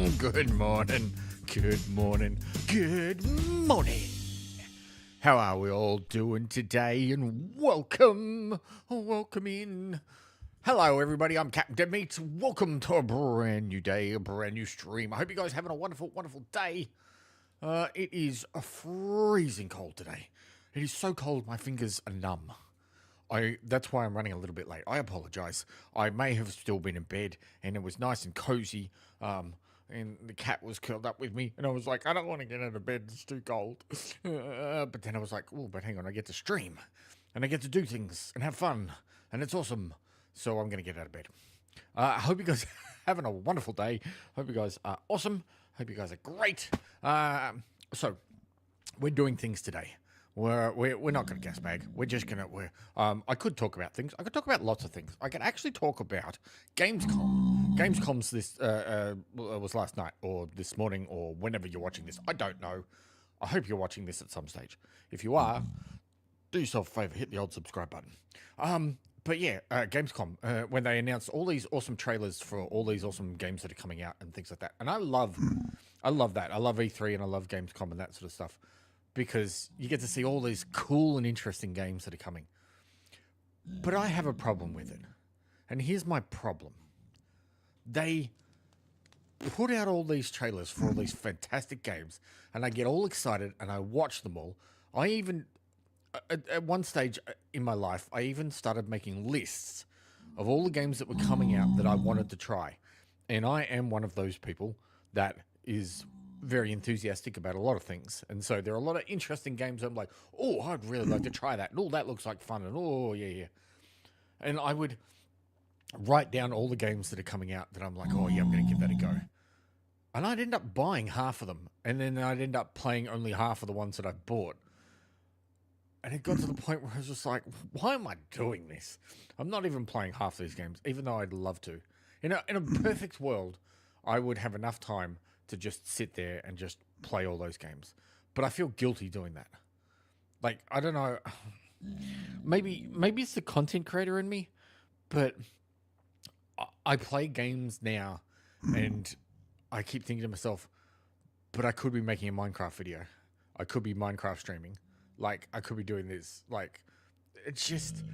Good morning, good morning, good morning. How are we all doing today? And welcome in. Hello, everybody. I'm Captain Dead Meat. Welcome to a brand new day, a brand new stream. I hope you guys are having a wonderful, wonderful day. It is a freezing cold today. It is so cold, my fingers are numb. That's why I'm running a little bit late. I apologize. I may have still been in bed, and it was nice and cozy. And the cat was curled up with me, and I was like, I don't want to get out of bed. It's too cold. But then I was like, oh, but hang on, I get to stream, and I get to do things and have fun, and it's awesome. So I'm gonna get out of bed. I hope you guys are having a wonderful day. Hope you guys are awesome. Hope you guys are great. So we're doing things today. We're not going to gas bag. We're just going to... I could talk about things. I could talk about lots of things. I could actually talk about Gamescom. Gamescom's this was last night or this morning or whenever you're watching this. I don't know. I hope you're watching this at some stage. If you are, do yourself a favor. Hit the old subscribe button. But yeah, Gamescom, when they announced all these awesome trailers for all these awesome games that are coming out and things like that. And I love that. I love E3 and I love Gamescom and that sort of stuff. Because you get to see all these cool and interesting games that are coming. But I have a problem with it. And here's my problem. They put out all these trailers for all these fantastic games, and I get all excited, and I watch them all. I even, at one stage in my life, I even started making lists of all the games that were coming out that I wanted to try. And I am one of those people that is very enthusiastic about a lot of things, and so there are a lot of interesting games I'm like, oh, I'd really like to try that, and oh, that looks like fun, and oh, yeah, and I would write down all the games that are coming out that I'm like, oh yeah, I'm gonna give that a go, and I'd end up buying half of them, and then I'd end up playing only half of the ones that I bought, and it got to the point where I was just like, why am I doing this? I'm not even playing half these games, even though I'd love to. In a perfect world, I would have enough time to just sit there and just play all those games. But I feel guilty doing that. Like, I don't know. Maybe it's the content creator in me, but I play games now and I keep thinking to myself, but I could be making a Minecraft video. I could be Minecraft streaming. Like, I could be doing this. Like, it's just...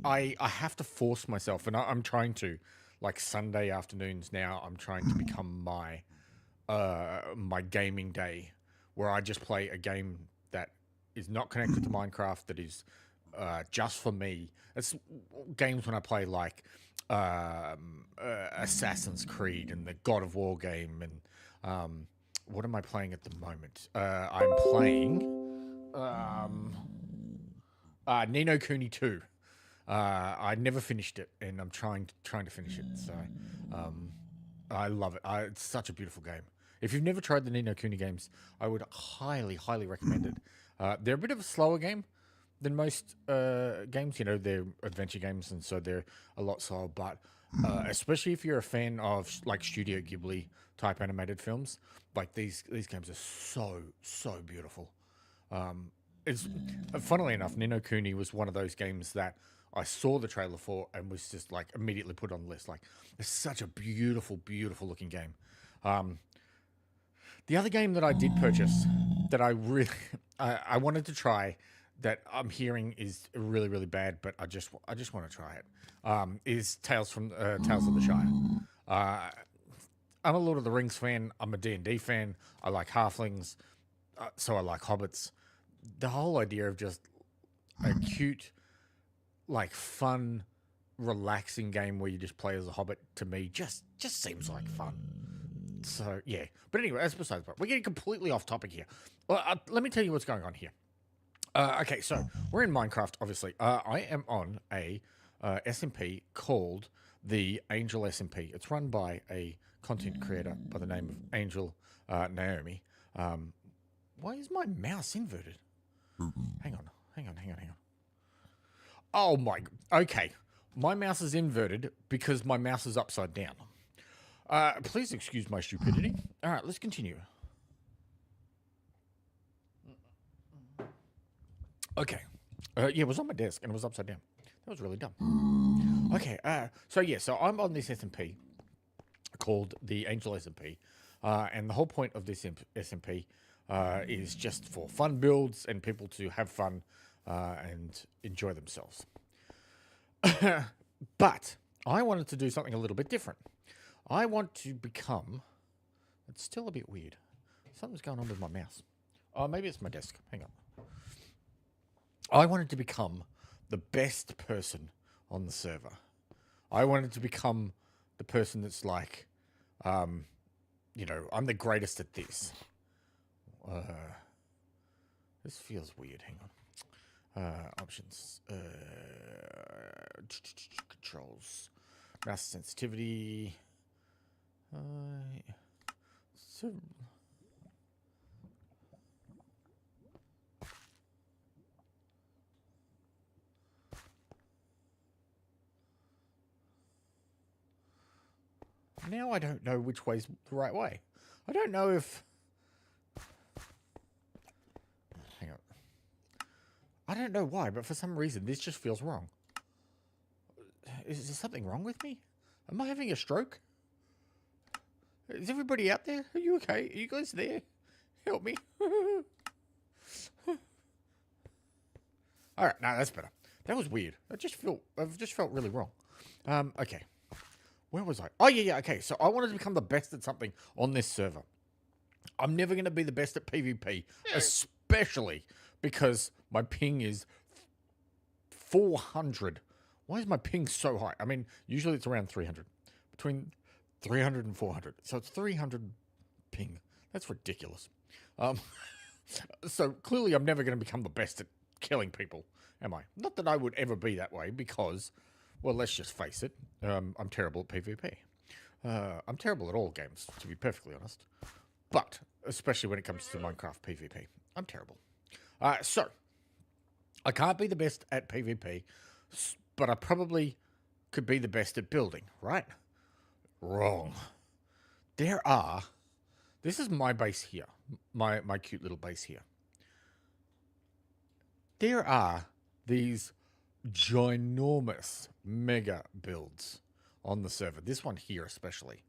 I have to force myself, and I'm trying to. Like, Sunday afternoons now, I'm trying to become my gaming day, where I just play a game that is not connected to Minecraft, that is just for me. It's games when I play like Assassin's Creed and the God of War game, and what am I playing at the moment? I'm playing Ni no Kuni 2. I never finished it, and I'm trying to finish it. So I love it. It's such a beautiful game. If you've never tried the Ni no Kuni games, I would highly, highly recommend it. They're a bit of a slower game than most games. You know, they're adventure games, and so they're a lot slower. But especially if you're a fan of like Studio Ghibli type animated films, like these games are so beautiful. It's funnily enough, Ni no Kuni was one of those games that I saw the trailer for and was just like immediately put on the list. Like, it's such a beautiful, beautiful looking game. The other game that I did purchase that I really I wanted to try, that I'm hearing is really, really bad, but I just want to try it, is Tales of the Shire. I'm a Lord of the Rings fan. I'm a D&D fan. I like halflings, so I like hobbits. The whole idea of just a cute, like, fun, relaxing game where you just play as a hobbit, to me just seems like fun. So yeah, but anyway, that's besides the point. We're getting completely off topic here. Well, let me tell you what's going on here. Okay, so we're in Minecraft, obviously. I am on a SMP called the Angel SMP. It's run by a content creator by the name of Angel Naomi. Why is my mouse inverted? Hang on. Oh my, okay. My mouse is inverted because my mouse is upside down. Please excuse my stupidity. All right, let's continue. Okay. Yeah, it was on my desk and it was upside down. That was really dumb. Okay, so I'm on this SMP called the Angel SMP. And the whole point of this SMP is just for fun builds and people to have fun and enjoy themselves. But I wanted to do something a little bit different. I want to become... It's still a bit weird. Something's going on with my mouse. Oh, maybe it's my desk. Hang on. I wanted to become the best person on the server. I wanted to become the person that's like, you know, I'm the greatest at this. This feels weird. Hang on. Options. Controls. Mouse sensitivity. So... Now I don't know which way's the right way. I don't know if... Hang on. I don't know why, but for some reason this just feels wrong. Is there something wrong with me? Am I having a stroke? Is everybody out there? Are you okay? Are you guys there? Help me. Alright, no, that's better. That was weird. I've just felt really wrong. Okay. Where was I? Oh, yeah, okay. So I wanted to become the best at something on this server. I'm never going to be the best at PvP, especially because my ping is 400. Why is my ping so high? I mean, usually it's around 300. Between 300 and 400. So it's 300 ping. That's ridiculous. So clearly I'm never going to become the best at killing people, am I? Not that I would ever be that way because... Well, let's just face it. I'm terrible at PvP. I'm terrible at all games, to be perfectly honest. But, especially when it comes to Minecraft PvP, I'm terrible. So, I can't be the best at PvP, but I probably could be the best at building, right? Wrong. This is my base here. My cute little base here. There are these... ginormous mega builds on the server. This one here especially,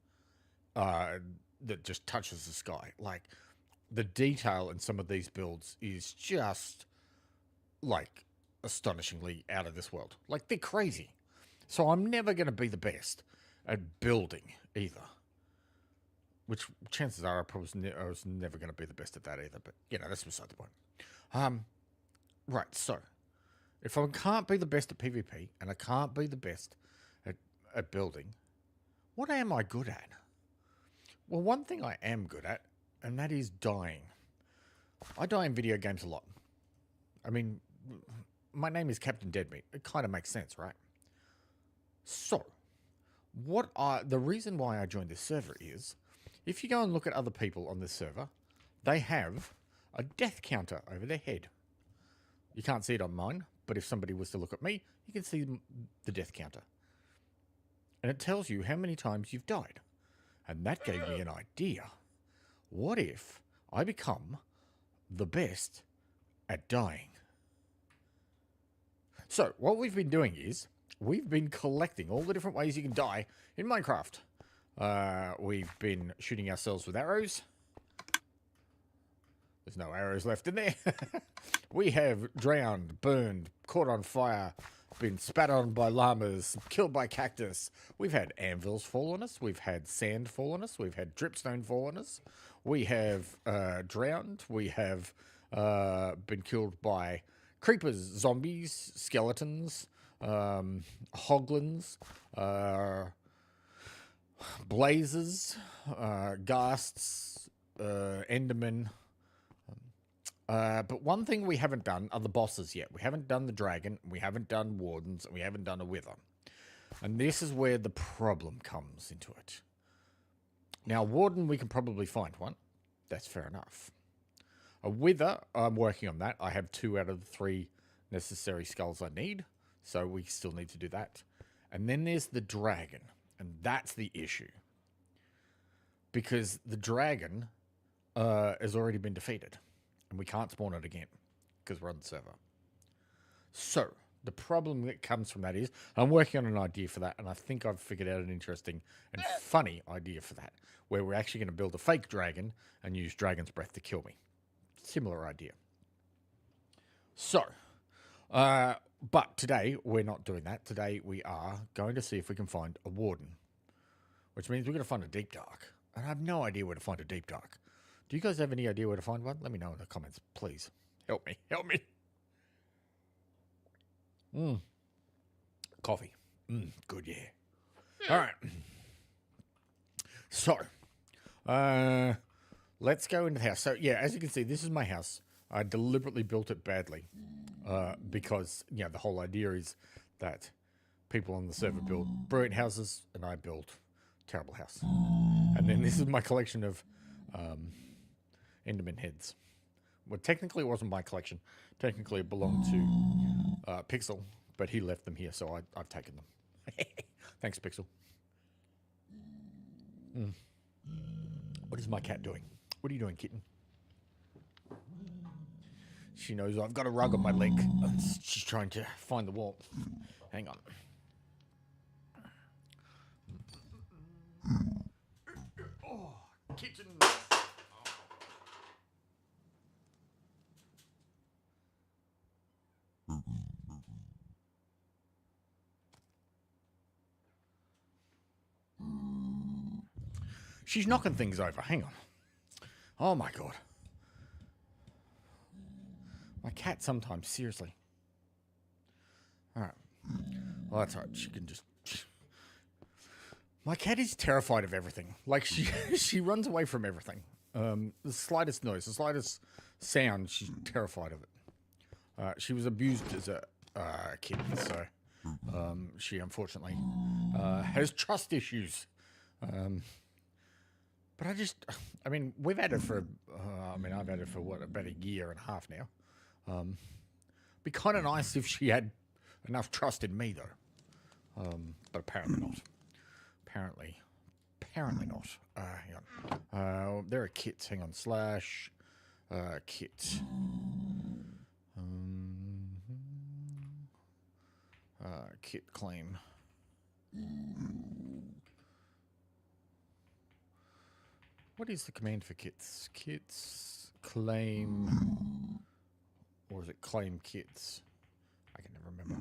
that just touches the sky. Like, the detail in some of these builds is just, like, astonishingly out of this world. Like, they're crazy. So I'm never going to be the best at building either. Which, chances are, I was never going to be the best at that either. But, you know, that's beside the point. Right, so... If I can't be the best at PvP, and I can't be the best at building, what am I good at? Well, one thing I am good at, and that is dying. I die in video games a lot. I mean, my name is Captain Deadmeat. It kind of makes sense, right? So, the reason why I joined this server is, if you go and look at other people on this server, they have a death counter over their head. You can't see it on mine. But if somebody was to look at me, you can see the death counter. And it tells you how many times you've died. And that gave me an idea. What if I become the best at dying? So, what we've been doing is, we've been collecting all the different ways you can die in Minecraft. We've been shooting ourselves with arrows. There's no arrows left in there. We have drowned, burned, caught on fire, been spat on by llamas, killed by cactus. We've had anvils fall on us. We've had sand fall on us. We've had dripstone fall on us. We have drowned. We have been killed by creepers, zombies, skeletons, hoglins, blazes, ghasts, endermen. But one thing we haven't done are the bosses yet. We haven't done the dragon, we haven't done wardens, and we haven't done a wither. And this is where the problem comes into it. Now, warden, we can probably find one. That's fair enough. A wither, I'm working on that. I have 2 out of the 3 necessary skulls I need, so we still need to do that. And then there's the dragon, and that's the issue. Because the dragon has already been defeated. And we can't spawn it again because we're on the server. So, the problem that comes from that is I'm working on an idea for that, and I think I've figured out an interesting and funny idea for that, where we're actually going to build a fake dragon and use dragon's breath to kill me. Similar idea. So, but today we're not doing that. Today we are going to see if we can find a warden, which means we're going to find a deep dark. And I have no idea where to find a deep dark. Do you guys have any idea where to find one? Let me know in the comments, please. Help me. Help me. Coffee. Good, yeah. All right. So, let's go into the house. So, yeah, as you can see, this is my house. I deliberately built it badly because, you know, the whole idea is that people on the server build brilliant houses and I build terrible house. And then this is my collection of Enderman heads. Well, technically it wasn't my collection. Technically it belonged to Pixel, but he left them here, so I've taken them. Thanks, Pixel. What is my cat doing? What are you doing, kitten? She knows I've got a rug on my leg. She's trying to find the warmth. Hang on. Oh, kitten. She's knocking things over. Hang on. Oh my god. My cat sometimes, seriously. Alright. Well, that's alright. She can just... My cat is terrified of everything. Like, she runs away from everything. The slightest noise, the slightest sound, she's terrified of it. She was abused as a kid, so she unfortunately has trust issues. But I mean, we've had it for, I've had it for, what, about a year and a half now. Be kind of nice if she had enough trust in me, though. But apparently not. Apparently not. Hang on. There are kits. Hang on. Slash, kit. Kit claim. What is the command for kits? Kits, claim, or is it claim kits? I can never remember.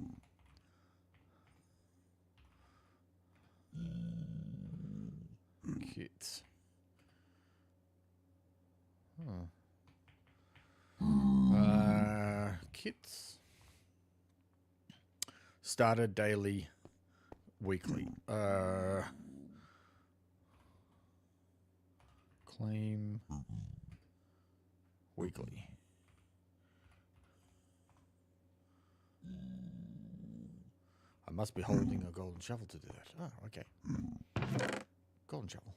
Kits. Kits. Starter, daily, weekly. Claim weekly. I must be holding a golden shovel to do that. Oh, okay. Golden shovel.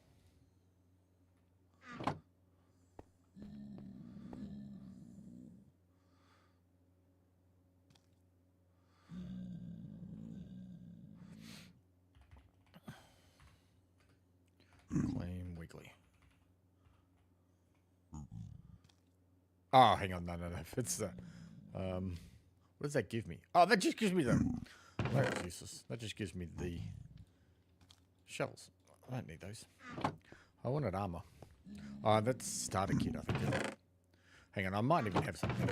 Claim weekly. Oh, hang on. No. It's the... what does that give me? Oh, that just gives me the... That's useless. That just gives me the shells. I don't need those. I wanted armor. Oh, that's starter kit, I think. Hang on, I might even have something.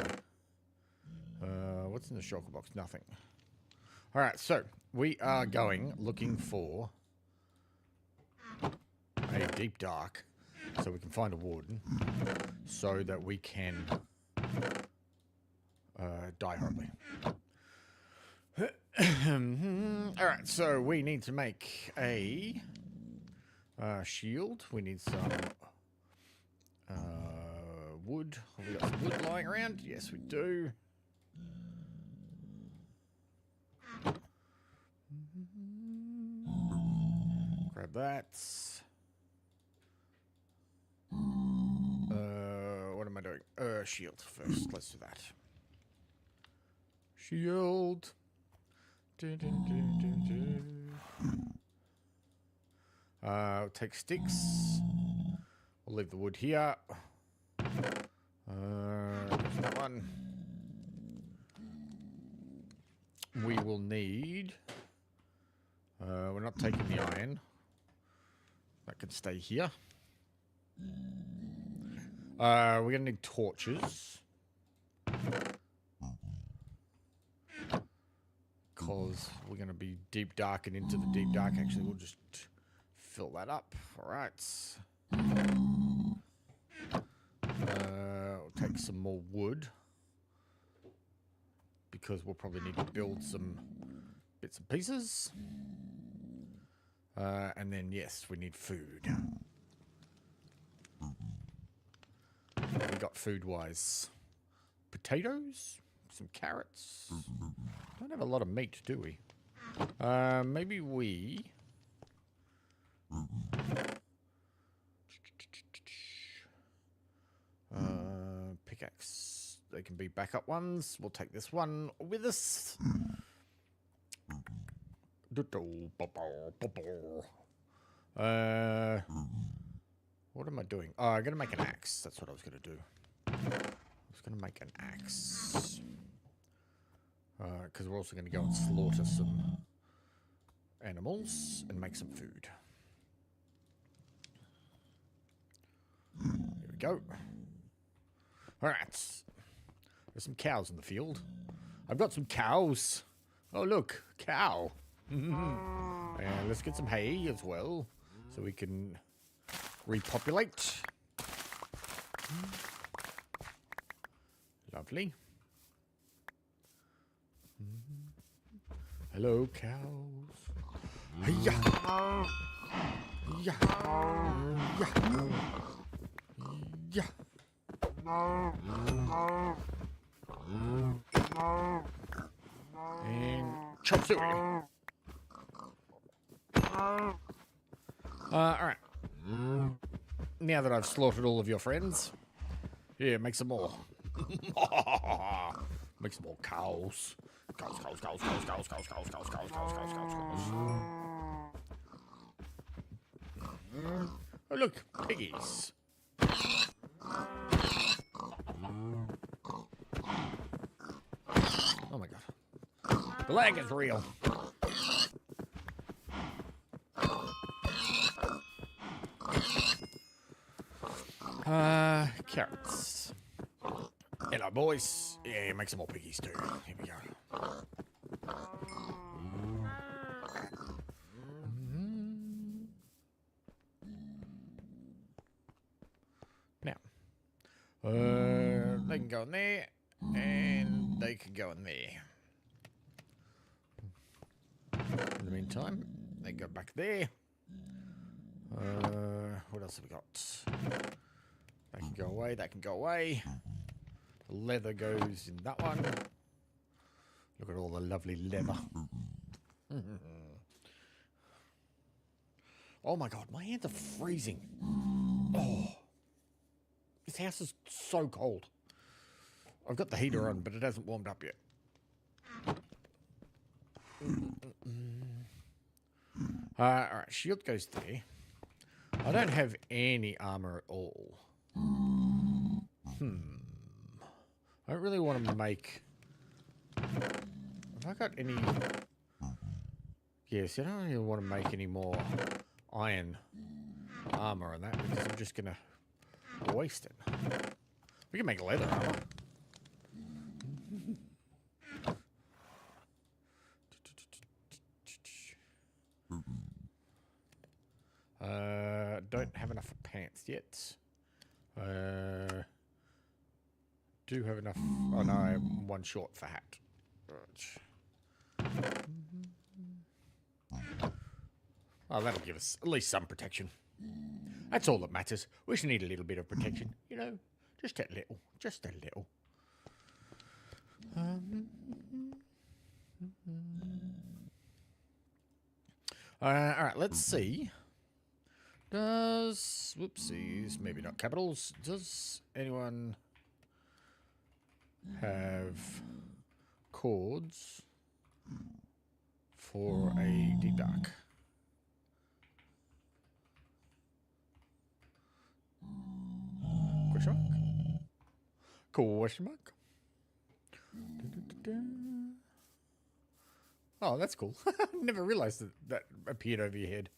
What's in the shulker box? Nothing. Alright, so we are going looking for a deep dark so we can find a warden so that we can die horribly. Alright, so we need to make a shield. We need some wood. Have we got some wood lying around? Yes, we do. Grab that. What am I doing? Shield first. Let's do that. Shield. Take sticks. We'll leave the wood here. That one. we will need... we're not taking the iron. That can stay here. We're going to need torches. Because we're going to be deep dark and into the deep dark. Actually, we'll just fill that up. Alright. We'll take some more wood. Because we'll probably need to build some bits and pieces. And then, yes, we need food. What we got food-wise? Potatoes? Some carrots? Don't have a lot of meat, do we? Maybe we... pickaxe. They can be backup ones. We'll take this one with us. What am I doing? Oh, I'm going to make an axe. That's what I was going to do. I was going to make an axe. Because we're also going to go and slaughter some animals and make some food. Here we go. Alright. There's some cows in the field. I've got some cows. Oh, look. Cow. And let's get some hay as well. So we can repopulate. Lovely. Hello, cows. Hiya. Hiya. Hiya. And chop suey. Alright. Now that I've slaughtered all of your friends, yeah, make some more. Make some more cows. Cows. Oh, look, piggies. Oh my god. The lag is real. Carrots. Hello, boys. Yeah, make some more piggies too. Here we go. Now, they can go in there, and they can go in there. In the meantime, they go back there. What else have we got? That can go away, that can go away. The leather goes in that one. Look at all the lovely leather. Oh my god, my hands are freezing. Oh. This house is so cold. I've got the heater on, but it hasn't warmed up yet. Alright, shield goes there. I don't have any armor at all. I don't really want to make... Have I got any... Yes, I don't really want to make any more iron armor on that because I'm just going to waste it. We can make leather armor. Don't have enough for pants yet. Do have enough. Oh no, I'm one short for hat. Oh, that'll give us at least some protection. That's all that matters. We just need a little bit of protection, you know, just a little, just a little. All right, let's see. Does, whoopsies, maybe not capitals. Does anyone have chords for a deep dark? Question mark? Question mark? Oh, that's cool. Never realized that that appeared over your head.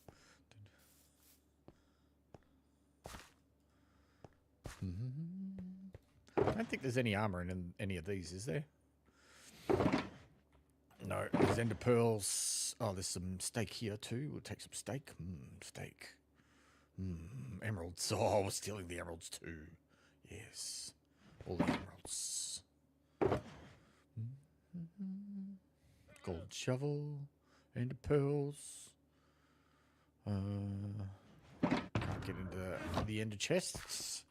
I don't think there's any armor in any of these, is there? No, there's ender pearls. Oh, there's some steak here too. We'll take some steak. Steak. Emeralds. Oh, we're stealing the emeralds too. Yes. All the emeralds. Gold shovel. Ender pearls. Can't get into the ender chests.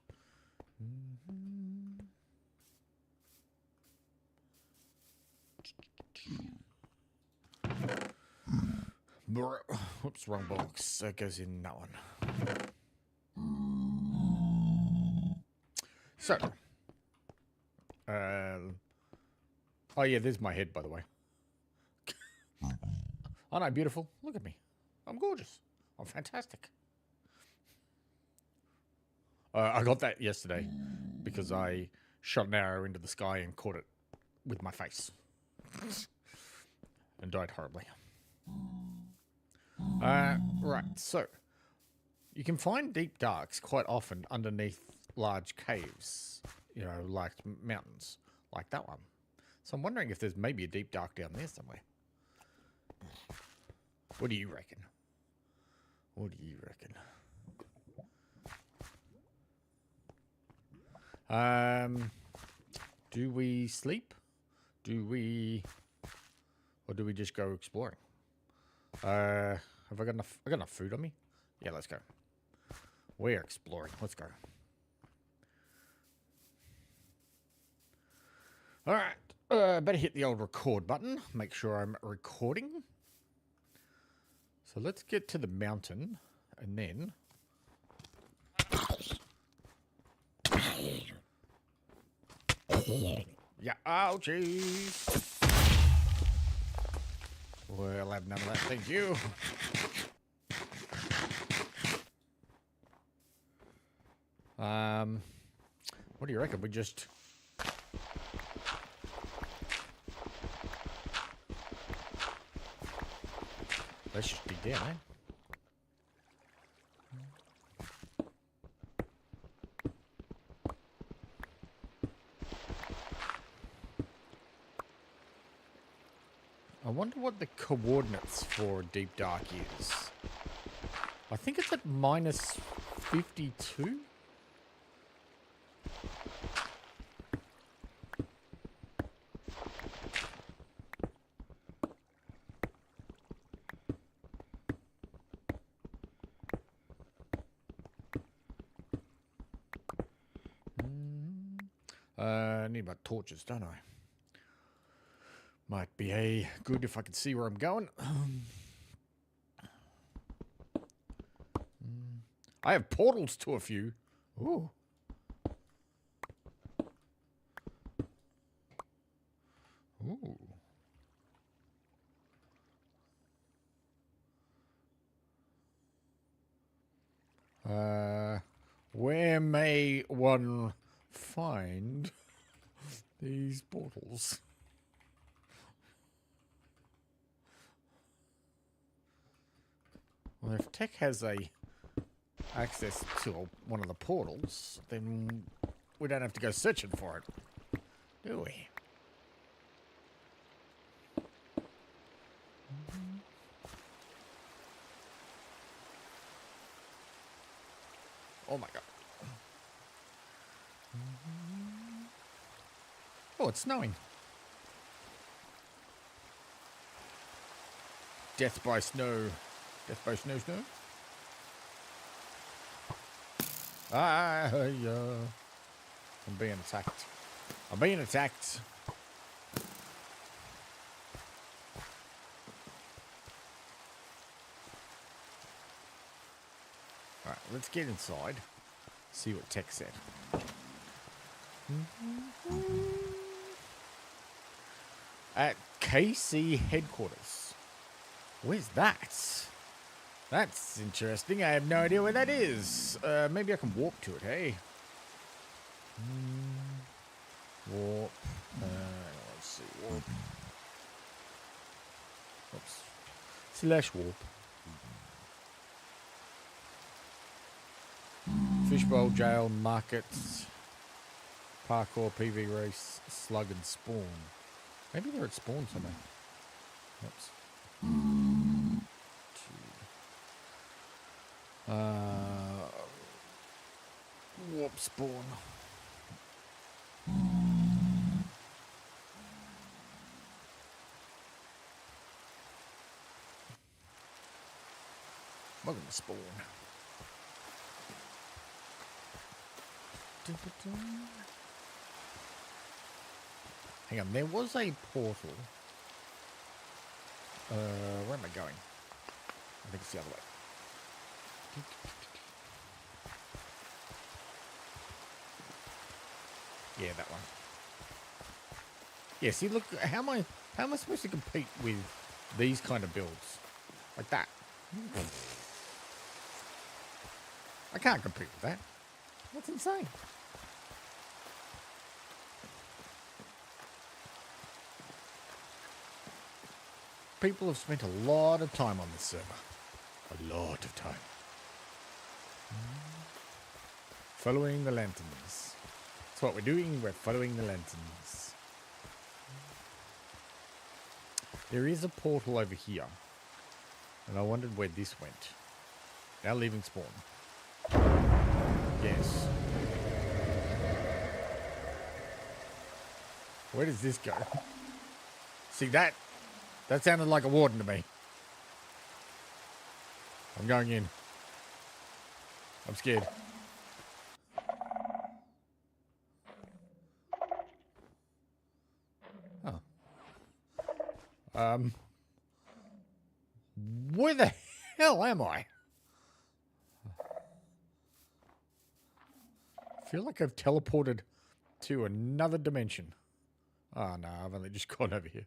Whoops, wrong box. That goes in that one. So, oh yeah, there's my head, by the way. Aren't I beautiful? Look at me. I'm gorgeous. I'm fantastic. I got that yesterday because I shot an arrow into the sky and caught it with my face and died horribly. Right, so you can find deep darks quite often underneath large caves, you know, like mountains, like that one. So I'm wondering if there's maybe a deep dark down there somewhere. What do you reckon? What do you reckon? Do we sleep? Or do we just go exploring? Have I got enough food on me? Yeah, let's go. We're exploring. Let's go. All right. Better hit the old record button. Make sure I'm recording. So let's get to the mountain and then... Yeah, oh jeez. We'll have none of that, thank you. What do you reckon? We just... Let's just dig down, eh? I wonder what the coordinates for Deep Dark is. I think it's at minus 52? I need my torches, don't I? Might be good if I can see where I'm going. I have portals to a few. Ooh. Ooh. Where may one find these portals? Well, if Tech has access to one of the portals, then we don't have to go searching for it, do we? Oh my god. Oh, it's snowing. Death by snow. Death by snow. I'm being attacked. I'm being attacked. Alright, let's get inside. See what Tech said. At KC headquarters. Where's that? That's interesting. I have no idea where that is. Maybe I can warp to it, hey? Warp. Let's see. Warp. Slash warp. Fishbowl, jail, markets, parkour, PV race, slug and spawn. Maybe they're at spawn somewhere. Oops. Warp spawn. Welcome to spawn. Hang on, there was a portal. Where am I going? I think it's the other way. Yeah, that one. Yeah, see, look, how am I supposed to compete with these kind of builds? Like that. I can't compete with that. That's insane. People have spent a lot of time on this server. A lot of time. Following the lanterns. That's what we're doing. We're following the lanterns. There is a portal over here. And I wondered where this went. Now leaving spawn. Yes. Where does this go? See that? That sounded like a warden to me. I'm going in. I'm scared. Oh. Where the hell am I? I feel like I've teleported to another dimension. Oh no, I've only just gone over here.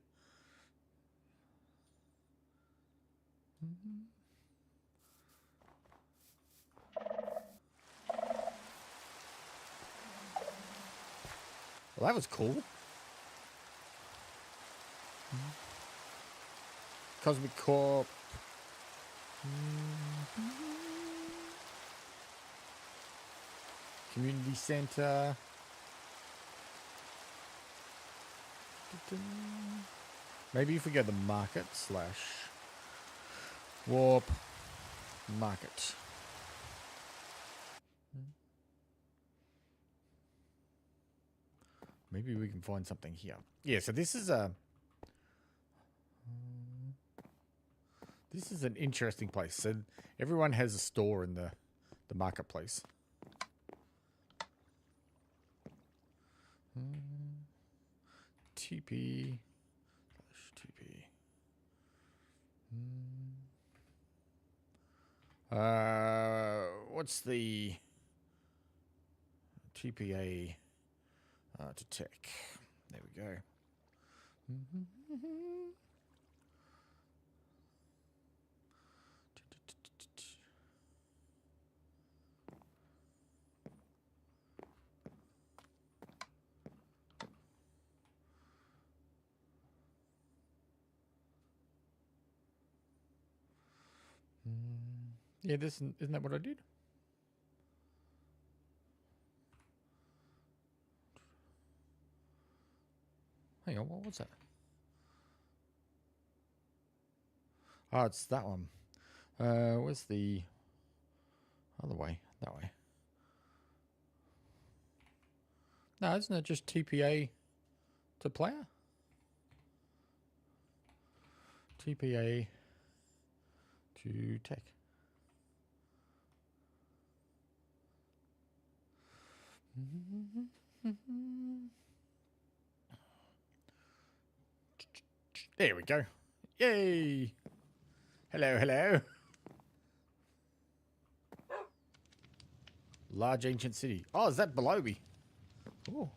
Well, that was cool. Cosmic Corp. Community Center. Maybe if we go to market / warp market. Maybe we can find something here. Yeah, so this is a... This is an interesting place. So everyone has a store in the marketplace. TP / TP. What's the TPA to tech? There we go. Yeah, isn't that what I did? Hang on, what was that? Oh, it's that one. Where's the other way? That way. No, isn't it just TPA to player? TPA to tech. There we go. Yay! Hello, hello. Large ancient city. Oh, is that below me? Oh.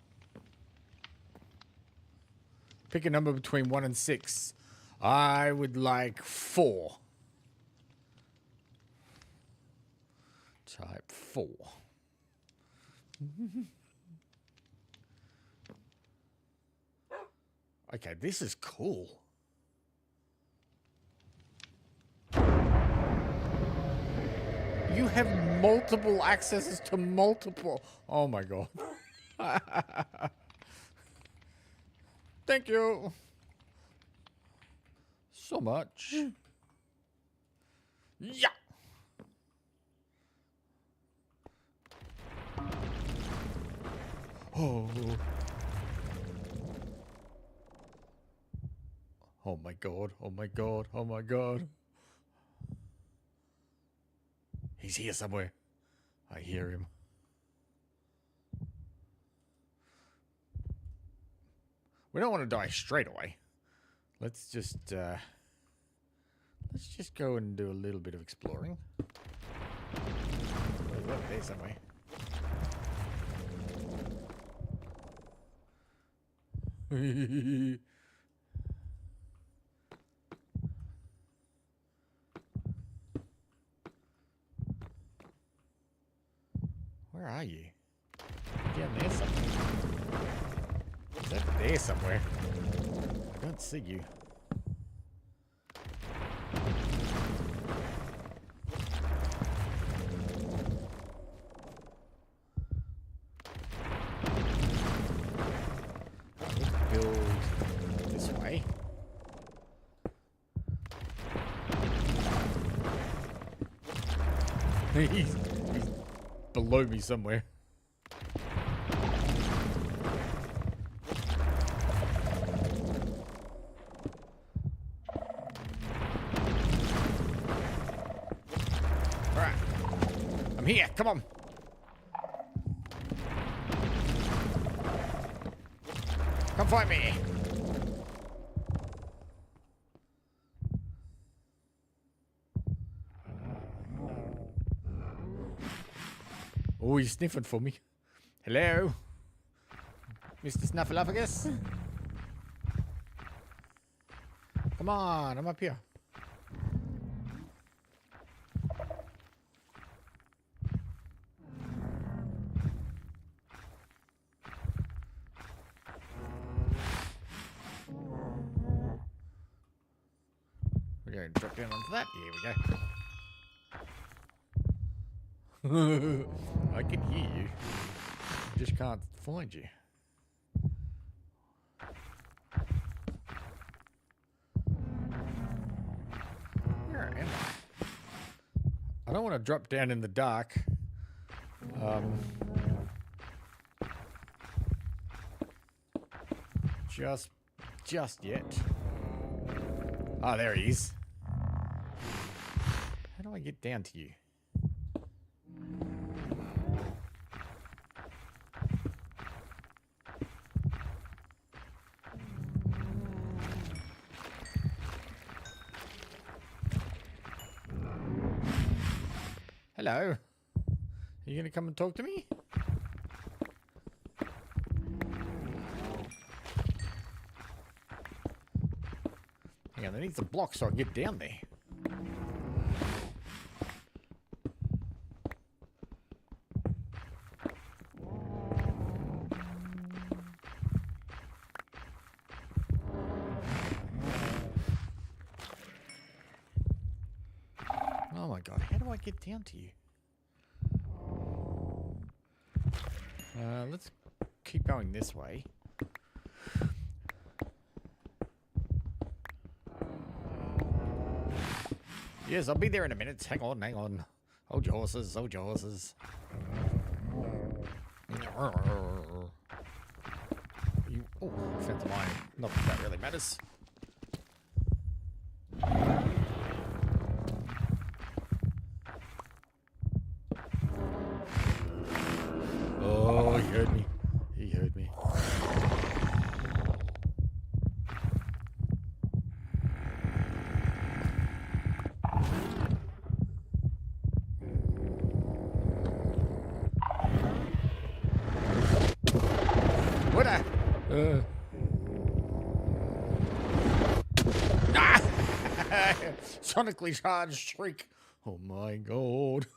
Pick a number between 1 and 6. I would like 4. Type 4. Okay, this is cool. You have multiple accesses to multiple. Oh my god. Thank you. So much. Yeah. Oh. Oh my god. Oh my god. Oh my god. He's here somewhere. I hear him. We don't want to die straight away. Let's just go and do a little bit of exploring. Oh, he's over there somewhere. Where are you? Down there somewhere. He's over there somewhere. I don't see you. Let's build this way. He's below me somewhere. Alright. I'm here. Come on. Come find me. Oh, he's sniffing for me. Hello? Mr. Snuffleupagus? Come on, I'm up here. We're going to drop down onto that. Here we go. I can hear you. Just can't find you. Where am I? I don't want to drop down in the dark. Just yet. Ah, there he is. How do I get down to you? Hello. Are you gonna come and talk to me? Hang on, I need some blocks so I can get down there. Oh my god, how do I get down to you? Let's keep going this way. Yes, I'll be there in a minute. Hang on, hang on. Hold your horses, hold your horses. You, oh, found the line. Not that that really matters. Oh, he heard me. He heard me. What a... Ah! Sonically charged shriek. Oh my god.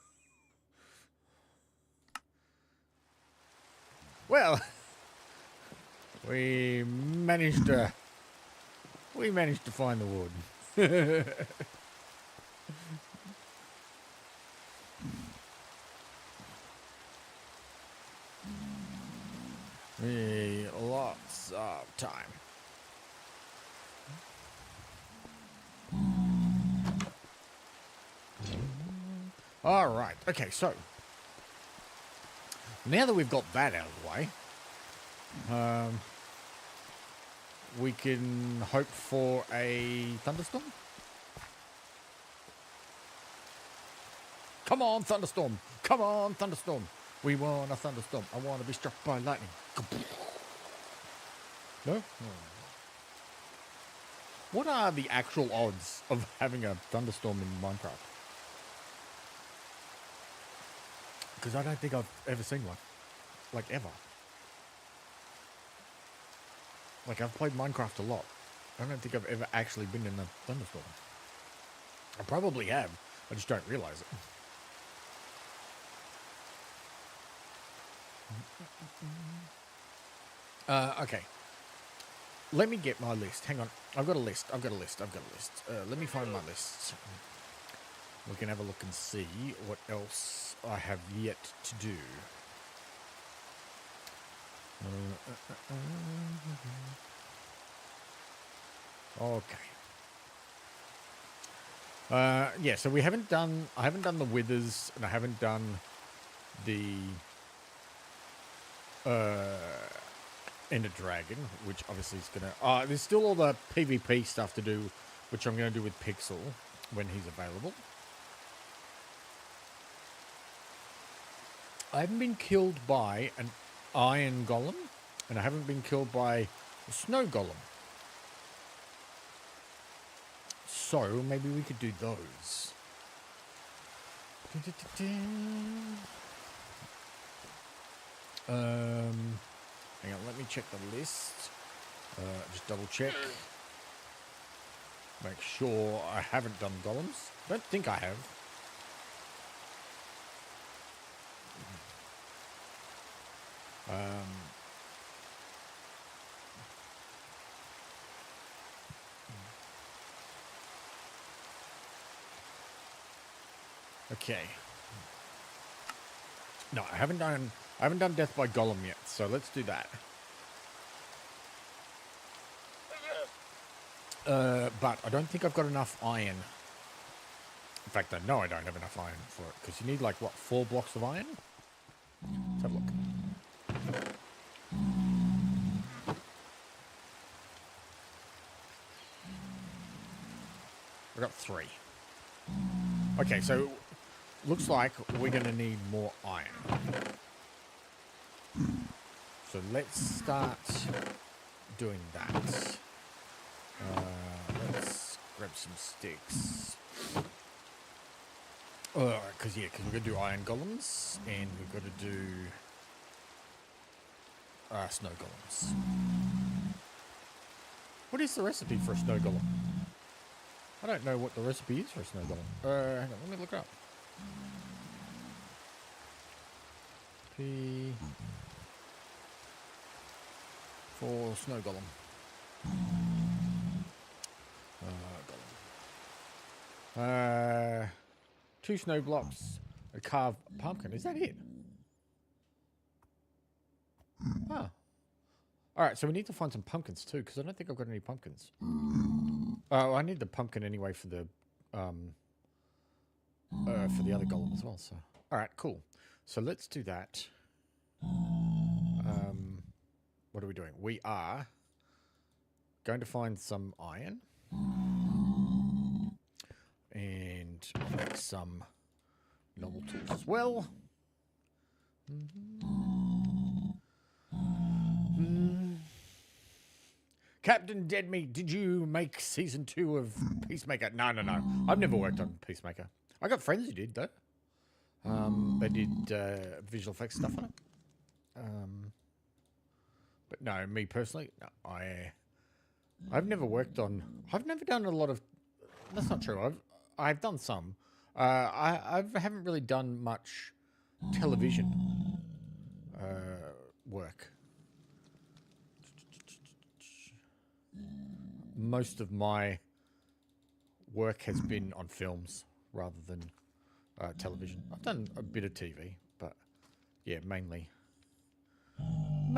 Well, we managed to find the warden. Lots of time. All right. Okay, so now that we've got that out of the way, we can hope for a thunderstorm. Come on, thunderstorm. Come on, thunderstorm. We want a thunderstorm. I want to be struck by lightning. No? What are the actual odds of having a thunderstorm in Minecraft? Because I don't think I've ever seen one. Like, ever. Like, I've played Minecraft a lot. I don't think I've ever actually been in a thunderstorm. I probably have. I just don't realize it. Okay. Let me get my list. Hang on. I've got a list. Let me find my list. We can have a look and see what else I have yet to do. Okay. Yeah, so I haven't done the withers, and I haven't done the Ender Dragon, which obviously is gonna there's still all the PvP stuff to do, which I'm gonna do with Pixel when he's available. I haven't been killed by an iron golem, and I haven't been killed by a snow golem. So maybe we could do those. Hang on, let me check the list. Just double check. Make sure I haven't done golems. I don't think I have. Okay. No, I haven't done Death by Golem yet, so let's do that. But I don't think I've got enough iron. In fact, I know I don't have enough iron for it, because you need, like, what, 4 blocks of iron? Let's have a look. I got 3. Okay, so looks like we're going to need more iron. So let's start doing that. Let's grab some sticks. Because we're going to do iron golems, and we've got to do snow golems. What is the recipe for a snow golem? I don't know what the recipe is for a snow golem. Hang on, let me look it up. P for snow golem. Golem. 2 snow blocks, a carved pumpkin. Is that it? Oh. Alright, so we need to find some pumpkins too, because I don't think I've got any pumpkins. Oh, I need the pumpkin anyway for the other golem as well. So, all right, cool. So let's do that. What are we doing? We are going to find some iron and make some normal tools as well. Captain Deadmeat, did you make season 2 of Peacemaker? No. I've never worked on Peacemaker. I got friends who did, though. They did visual effects stuff on it. But no, me personally, no, I've never worked on... I've never done a lot of... That's not true. I've done some. I haven't really done much television work. Most of my work has been on films rather than television. I've done a bit of TV, but yeah, mainly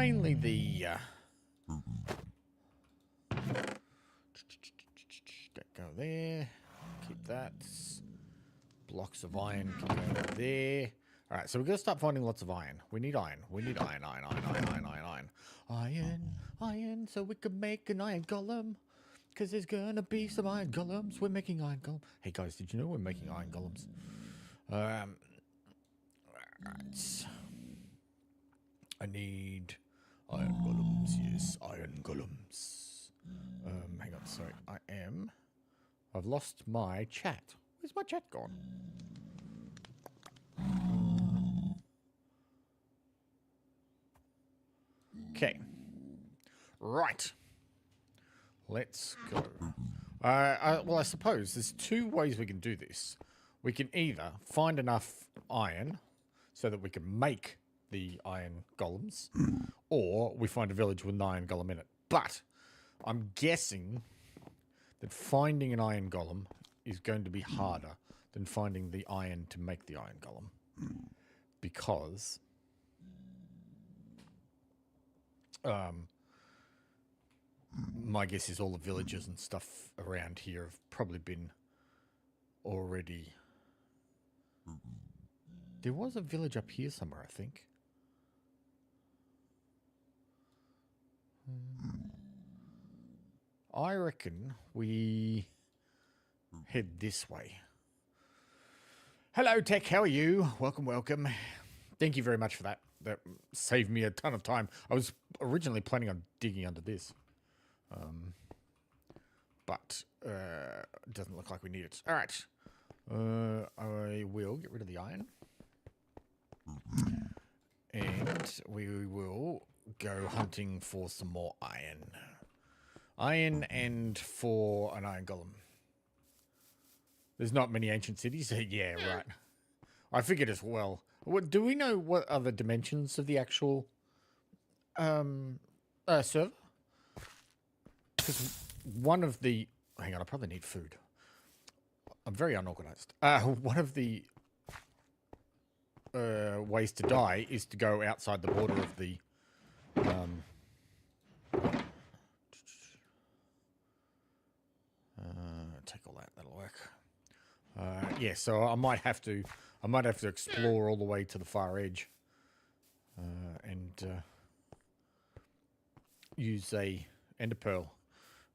mainly the... Don't go there. Keep that. Blocks of iron can go over there. Alright, so we're going to start finding lots of iron. We need iron. We need iron. Iron, so we can make an iron golem. Because there's going to be some iron golems. We're making iron golems. Hey guys, did you know we're making iron golems? Right. I need iron golems. Yes, iron golems. Hang on, sorry. I've lost my chat. Where's my chat gone? Okay. Right. Let's go. Well, I suppose there's two ways we can do this. We can either find enough iron so that we can make the iron golems, or we find a village with an iron golem in it. But I'm guessing that finding an iron golem is going to be harder than finding the iron to make the iron golem. Because my guess is all the villages and stuff around here have probably been already... There was a village up here somewhere, I think. I reckon we head this way. Hello, Tech. How are you? Welcome, welcome. Thank you very much for that. That saved me a ton of time. I was originally planning on digging under this. But it doesn't look like we need it. All right. I will get rid of the iron. And we will go hunting for some more iron. Iron and for an iron golem. There's not many ancient cities. Yeah, right. I figured as well. Do we know what are the dimensions of the actual server? Because one of the... Hang on, I probably need food. I'm very unorganized. One of the ways to die is to go outside the border of the... take all that. That'll work. Yeah, so I might have to explore all the way to the far edge and use a ender pearl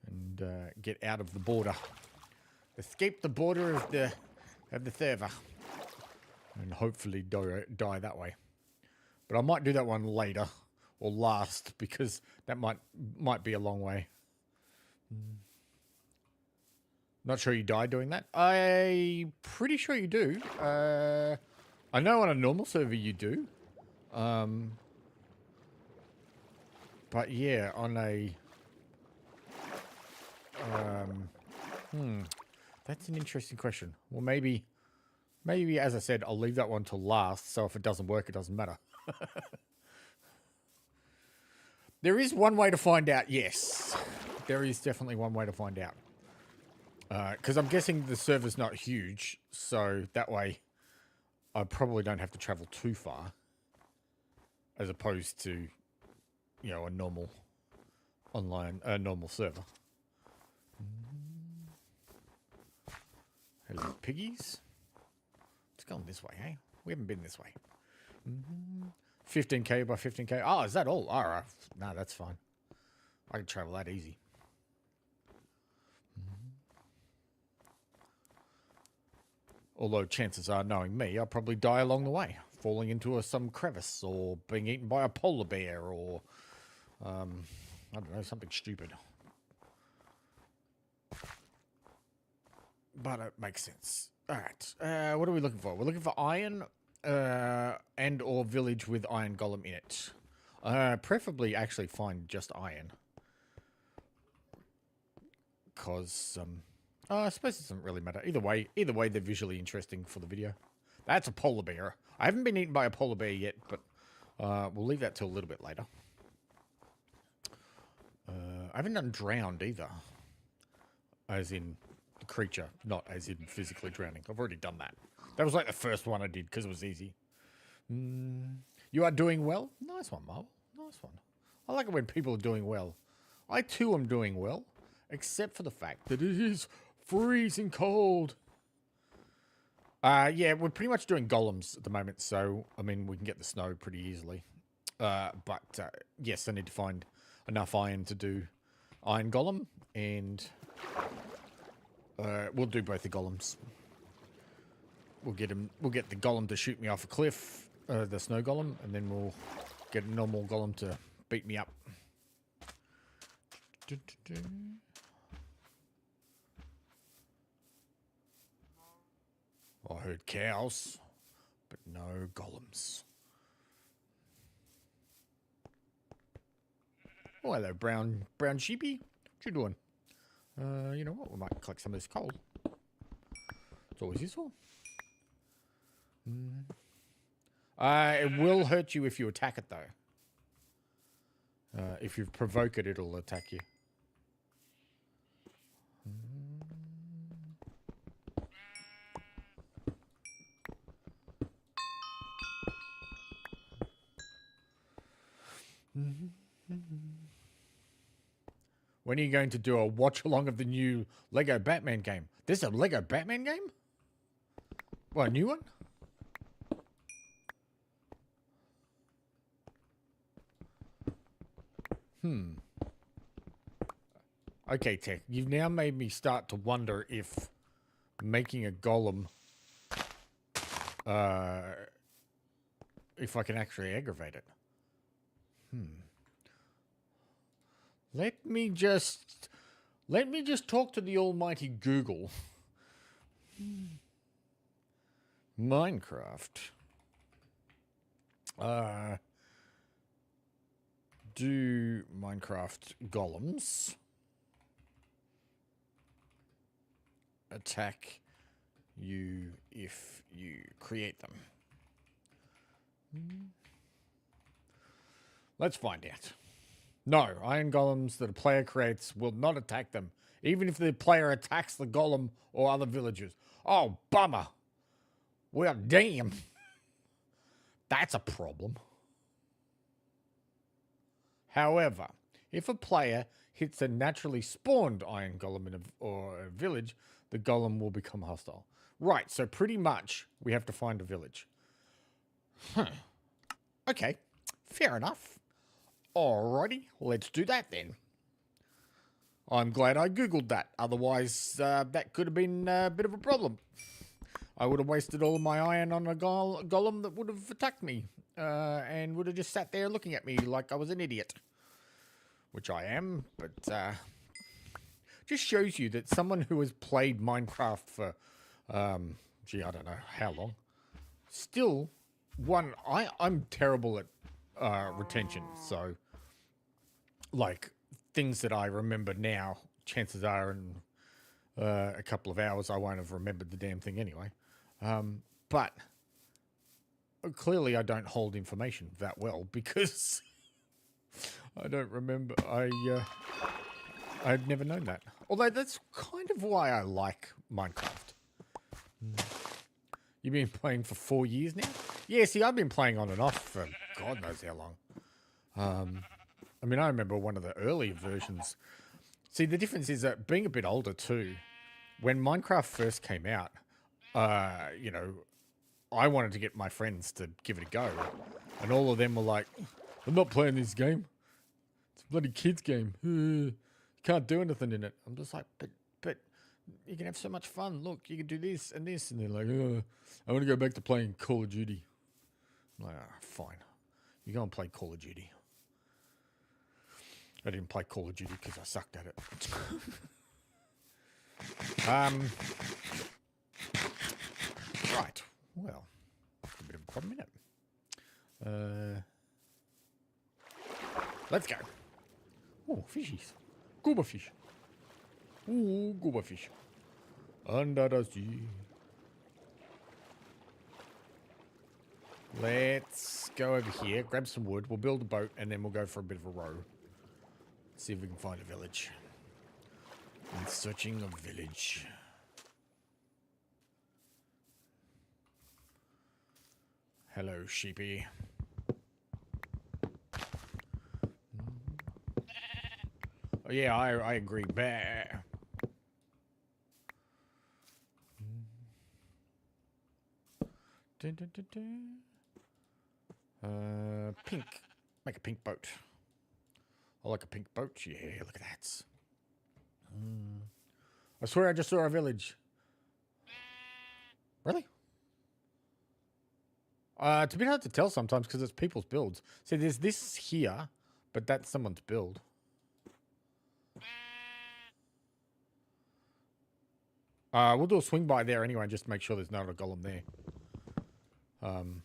and get out of the border, escape the border of the server, and hopefully die that way. But I might do that one later or last because that might be a long way. Not sure you die doing that. I'm pretty sure you do. I know on a normal server you do. But yeah, on a... That's an interesting question. Well, maybe, as I said, I'll leave that one till last, so if it doesn't work, it doesn't matter. There is one way to find out, yes. There is definitely one way to find out. Because I'm guessing the server's not huge, so that way I probably don't have to travel too far, as opposed to, you know, a normal online, normal server. Hello, piggies. It's going this way, hey? We haven't been this way. 15k by 15k. Oh, is that all? All right. No, that's fine. I can travel that easy. Although chances are, knowing me, I'll probably die along the way, falling into some crevice or being eaten by a polar bear or, I don't know, something stupid. But it makes sense. All right, what are we looking for? We're looking for iron and or village with iron golem in it. Preferably actually find just iron. Because, I suppose it doesn't really matter. Either way, they're visually interesting for the video. That's a polar bear. I haven't been eaten by a polar bear yet, but we'll leave that till a little bit later. I haven't done drowned either. As in the creature, not as in physically drowning. I've already done that. That was like the first one I did because it was easy. You are doing well. Nice one, Marvel. Nice one. I like it when people are doing well. I too am doing well, except for the fact that it is freezing cold. Yeah, we're pretty much doing golems at the moment, so, I mean, we can get the snow pretty easily. Yes, I need to find enough iron to do iron golem, and we'll do both the golems. We'll get the golem to shoot me off a cliff, the snow golem, and then we'll get a normal golem to beat me up. I heard cows, but no golems. Oh, hello, brown sheepy. What you doing? You know what? We might collect some of this coal. It's always useful. It will hurt you if you attack it, though. If you provoke it, it'll attack you. When are you going to do a watch-along of the new Lego Batman game? There's a Lego Batman game? What, a new one? Okay, Tech, you've now made me start to wonder if making a golem, if I can actually aggravate it. Let me just talk to the almighty Google. Minecraft. Do Minecraft golems attack you if you create them? Let's find out. No, iron golems that a player creates will not attack them, even if the player attacks the golem or other villagers. Oh, bummer. Well, damn. That's a problem. However, if a player hits a naturally spawned iron golem in a village, the golem will become hostile. Right, so pretty much we have to find a village. Okay, fair enough. Alrighty, let's do that then. I'm glad I googled that. Otherwise, that could have been a bit of a problem. I would have wasted all of my iron on a golem that would have attacked me. And would have just sat there looking at me like I was an idiot. Which I am, but just shows you that someone who has played Minecraft for, gee, I don't know how long. Still, I'm terrible at retention, so like things that I remember now, chances are in a couple of hours I won't have remembered the damn thing anyway. But clearly I don't hold information that well because I don't remember. I'd never known that. Although that's kind of why I like Minecraft. You've been playing for 4 years now? Yeah, see, I've been playing on and off for God knows how long. I mean, I remember one of the early versions. See, the difference is that being a bit older too, when Minecraft first came out, you know, I wanted to get my friends to give it a go. And all of them were like, I'm not playing this game. It's a bloody kid's game. You can't do anything in it. I'm just like, but you can have so much fun. Look, you can do this and this. And they're like, I want to go back to playing Call of Duty. I'm like, fine. You go and play Call of Duty. I didn't play Call of Duty because I sucked at it. Right. Well, a bit of a problem, innit? Let's go. Oh, fishies. Goober fish. Ooh, goober fish. Under the sea. Let's go over here, grab some wood, we'll build a boat, and then we'll go for a bit of a row. See if we can find a village. I'm searching a village. Hello, sheepy. Yeah, I agree. Bah. Dun, dun, dun, dun. Pink. Make a pink boat. I like a pink boat. Yeah, look at that. I swear I just saw a village. Really? It's a bit hard to tell sometimes because it's people's builds. See, there's this here, but that's someone's build. We'll do a swing by there anyway, just to make sure there's not a golem there. Dun,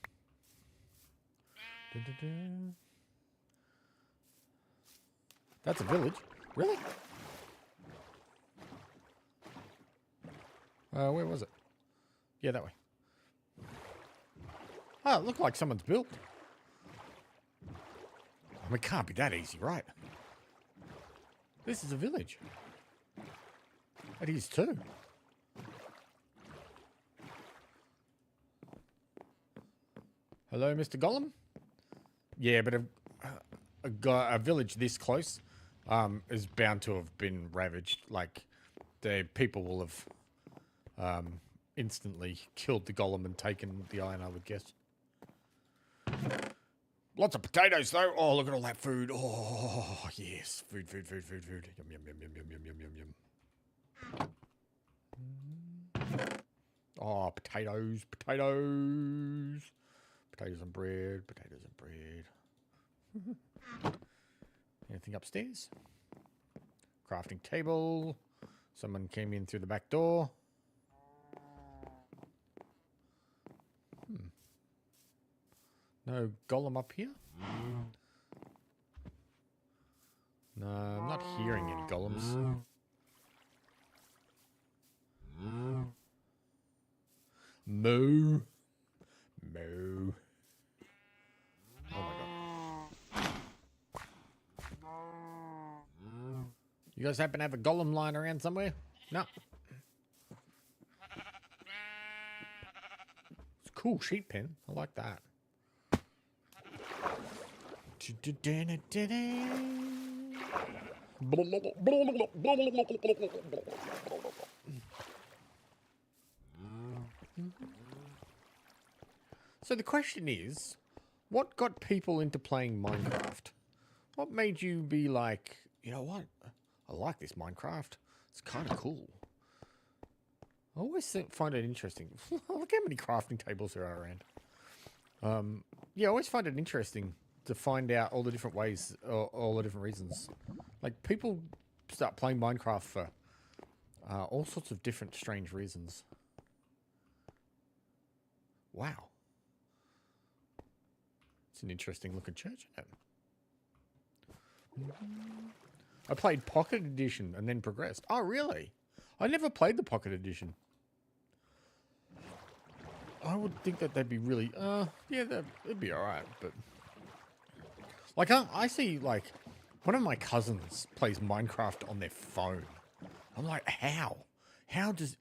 dun, dun. That's a village. Really? Where was it? Yeah, that way. Oh, it looked like someone's built. I mean, it can't be that easy, right? This is a village. It is too. Hello, Mr. Golem? Yeah, but a village this close is bound to have been ravaged. Like, the people will have instantly killed the golem and taken the iron, I would guess. Lots of potatoes, though. Oh, look at all that food. Oh, yes. Food. Yum, yum, yum, yum, yum, yum, yum, yum. Oh, potatoes. Potatoes and bread. Anything upstairs? Crafting table. Someone came in through the back door. No golem up here? No, I'm not hearing any golems. Moo. Oh my god. You guys happen to have a golem lying around somewhere? No. It's a cool sheep pen. I like that. So the question is, what got people into playing Minecraft? What made you be like, you know what? I like this Minecraft. It's kind of cool. I always find it interesting. Look how many crafting tables there are around. Yeah, I always find it interesting to find out all the different ways, all the different reasons. Like, people start playing Minecraft for all sorts of different strange reasons. Wow. It's an interesting looking church, isn't it? I played Pocket Edition and then progressed. Oh, really? I never played the Pocket Edition. I would think that they'd be really, yeah, it'd be alright, but... Like, I see, like, one of my cousins plays Minecraft on their phone. I'm like, how? How is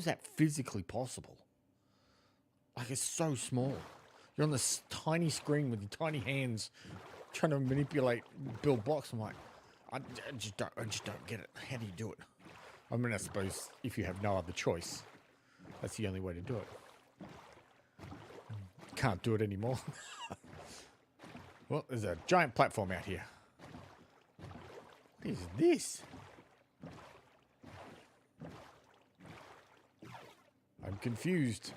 that physically possible? Like, it's so small. You're on this tiny screen with your tiny hands trying to manipulate, build blocks. I'm like, I just don't get it. How do you do it? I mean, I suppose if you have no other choice, that's the only way to do it. Can't do it anymore. Well, there's a giant platform out here. What is this? I'm confused.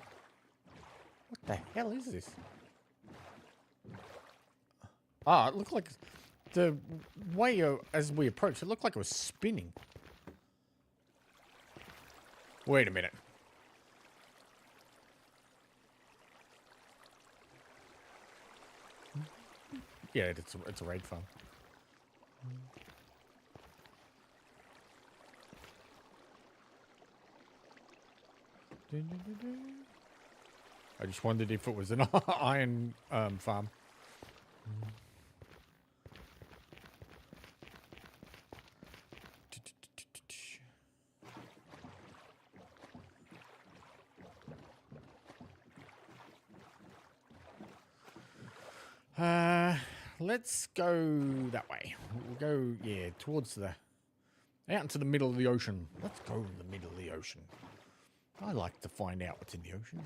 What the hell is this? Ah, it looked like the way as we approached, it looked like it was spinning. Wait a minute. Yeah, it's a raid farm. I just wondered if it was an iron farm. let's go that way. We'll go, yeah, towards the... out into the middle of the ocean. Let's go in the middle of the ocean. I like to find out what's in the ocean.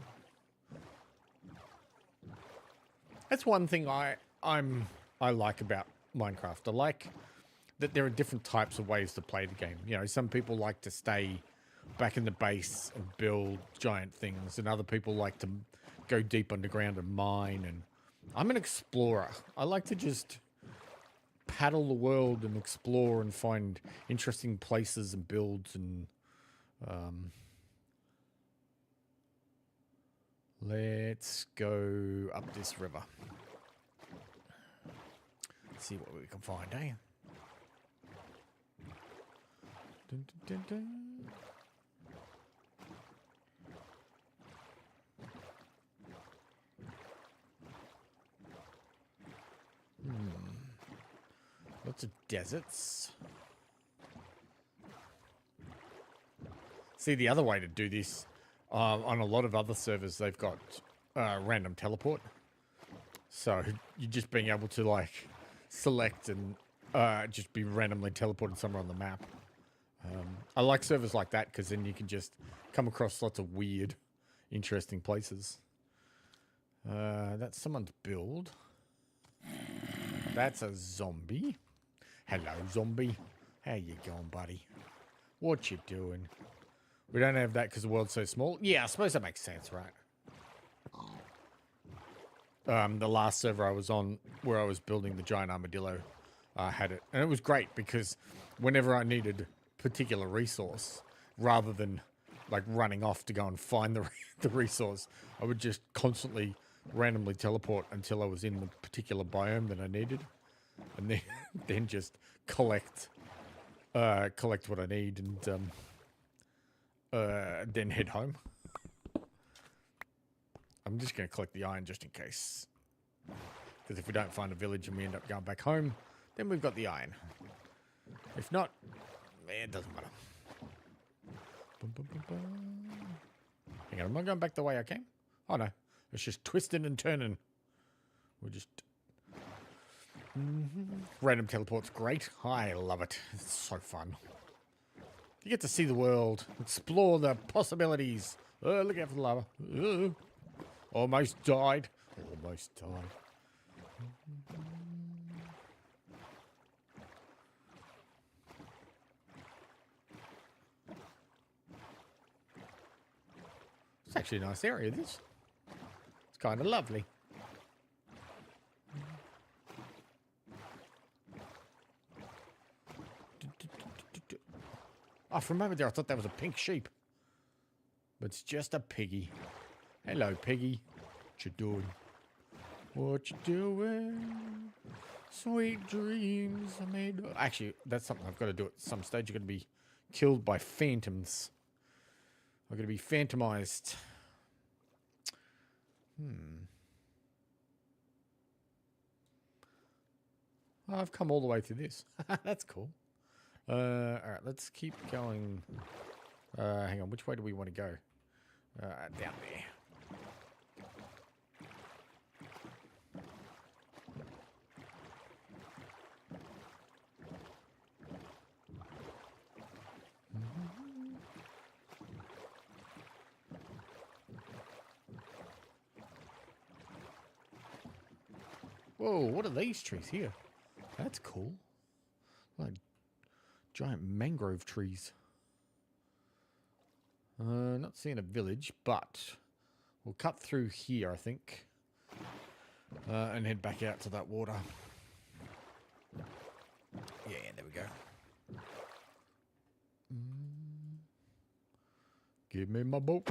That's one thing I like about Minecraft. I like that there are different types of ways to play the game. You know, some people like to stay back in the base and build giant things, and other people like to go deep underground and mine. And I'm an explorer. I like to just paddle the world and explore and find interesting places and builds and let's go up this river. Let's see what we can find, eh? Dun, dun, dun, dun. Lots of deserts. See, the other way to do this, on a lot of other servers, they've got random teleport. So you're just being able to, like, select and just be randomly teleported somewhere on the map. I like servers like that because then you can just come across lots of weird, interesting places. That's someone's build. That's a zombie. Hello, zombie. How you going, buddy? What you doing? We don't have that because the world's so small. Yeah, I suppose that makes sense, right? The last server I was on, where I was building the giant armadillo, had it. And it was great because whenever I needed a particular resource, rather than like running off to go and find the resource, I would just constantly randomly teleport until I was in the particular biome that I needed. And then, then just collect what I need and then head home. I'm just going to collect the iron just in case. Because if we don't find a village and we end up going back home, then we've got the iron. If not, it doesn't matter. Hang on, am I going back the way I came? Oh no, it's just twisting and turning. We're just... Random teleport's great. I love it. It's so fun. You get to see the world, explore the possibilities. Oh, look out for the lava. Almost died. Almost died. It's actually a nice area, this. It's kind of lovely. Oh, for a moment there, I thought that was a pink sheep. But it's just a piggy. Hello, piggy. What you doing? What you doing? Sweet dreams are made... Actually, that's something I've got to do at some stage. You're going to be killed by phantoms. I'm going to be phantomized. Oh, I've come all the way through this. That's cool. Alright, let's keep going. Hang on, which way do we want to go? Down there. Whoa, what are these trees here? That's cool. Like giant mangrove trees. Not seeing a village, but we'll cut through here, I think. And head back out to that water. Yeah, there we go. Give me my boat.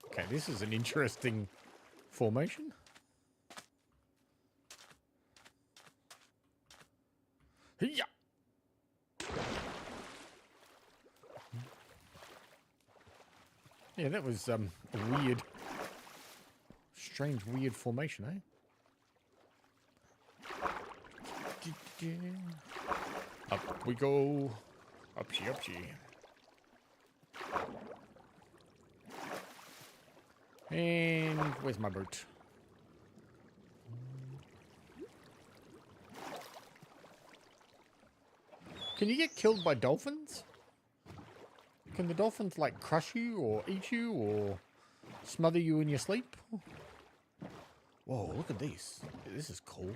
Okay, this is an interesting formation. Yeah. Yeah, that was a weird, strange, weird formation, eh? Up we go. Up she, up she. And where's my boat? Can you get killed by dolphins? Can the dolphins, like, crush you or eat you or smother you in your sleep? Whoa, look at these. This is cool.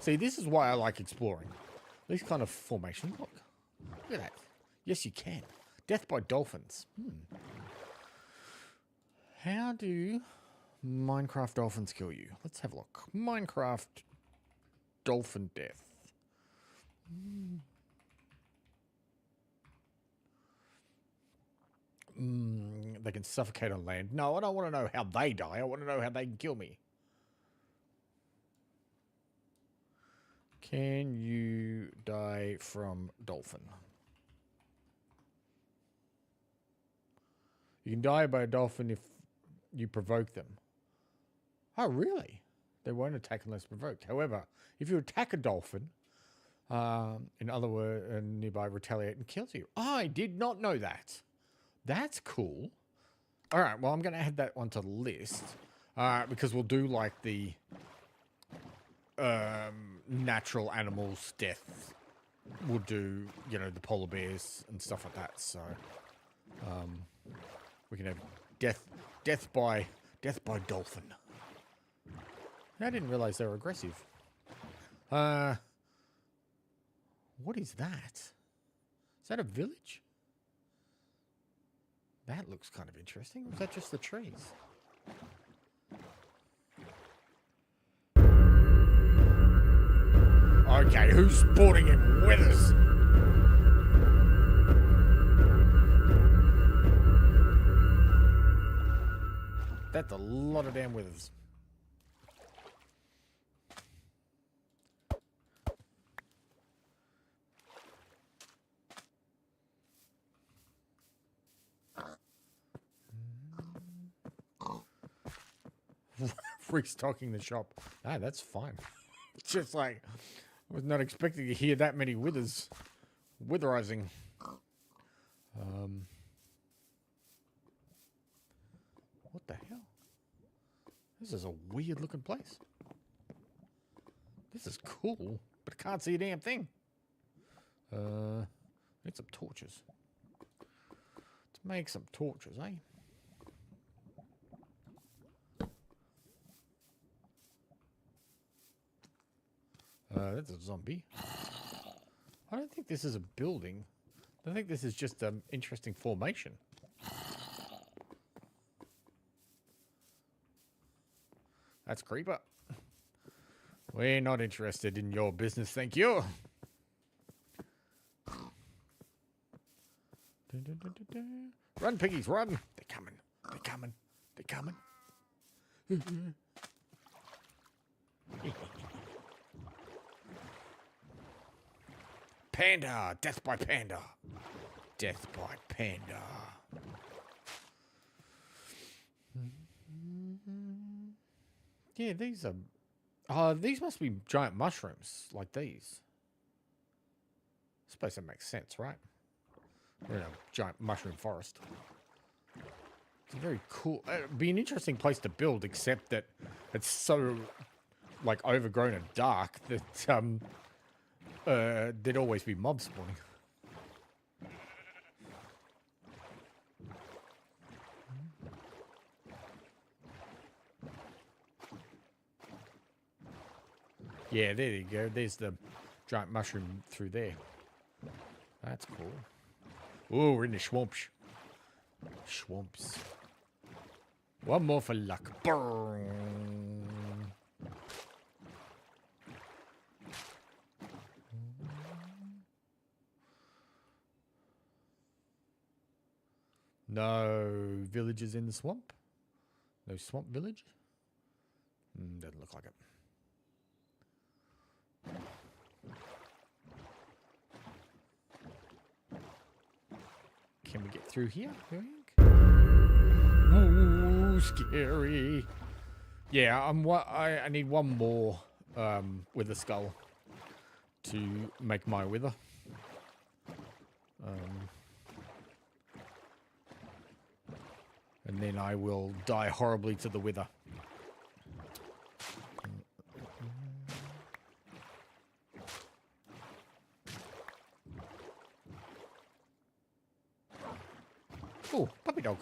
See, this is why I like exploring. These kind of formations. Look at that. Yes, you can. Death by dolphins. How do Minecraft dolphins kill you? Let's have a look. Minecraft dolphin death. They can suffocate on land. No, I don't want to know how they die. I want to know how they can kill me. Can you die from dolphin? You can die by a dolphin if you provoke them. Oh, really? They won't attack unless provoked. However, if you attack a dolphin, in other words, nearby retaliate and kills you. I did not know that. That's cool. All right, well, I'm going to add that one to the list. Because we'll do, like, the natural animals death. We'll do, you know, the polar bears and stuff like that. So, we can have death by dolphin. I didn't realize they were aggressive. What is that? Is that a village? That looks kind of interesting. Or is that just the trees? Okay, who's sporting in withers? That's a lot of damn withers. Restocking the shop. Ah, that's fine. It's just like, I was not expecting to hear that many withers. Witherizing. What the hell? This is a weird looking place. This is cool, but I can't see a damn thing. Need some torches. Let's make some torches, eh? That's a zombie. I don't think this is a building. I think this is just an interesting formation. That's creeper. We're not interested in your business, thank you. Run, piggies, run. They're coming. They're coming. They're coming. Panda. Death by panda. Death by panda. Yeah, these are... these must be giant mushrooms, like these. I suppose that makes sense, right? We're in a giant mushroom forest. It's very cool. It'd be an interesting place to build, except that it's so, like, overgrown and dark that, there'd always be mobs spawning. Yeah, there you go. There's the giant mushroom through there. That's cool. Oh, we're in the swamps. Swamps. One more for luck. Burn. No villages in the swamp? No swamp village? Doesn't look like it. Can we get through here? Ooh, scary. Yeah, I need one more wither skull to make my wither. And And then I will die horribly to the wither. Oh, puppy dog.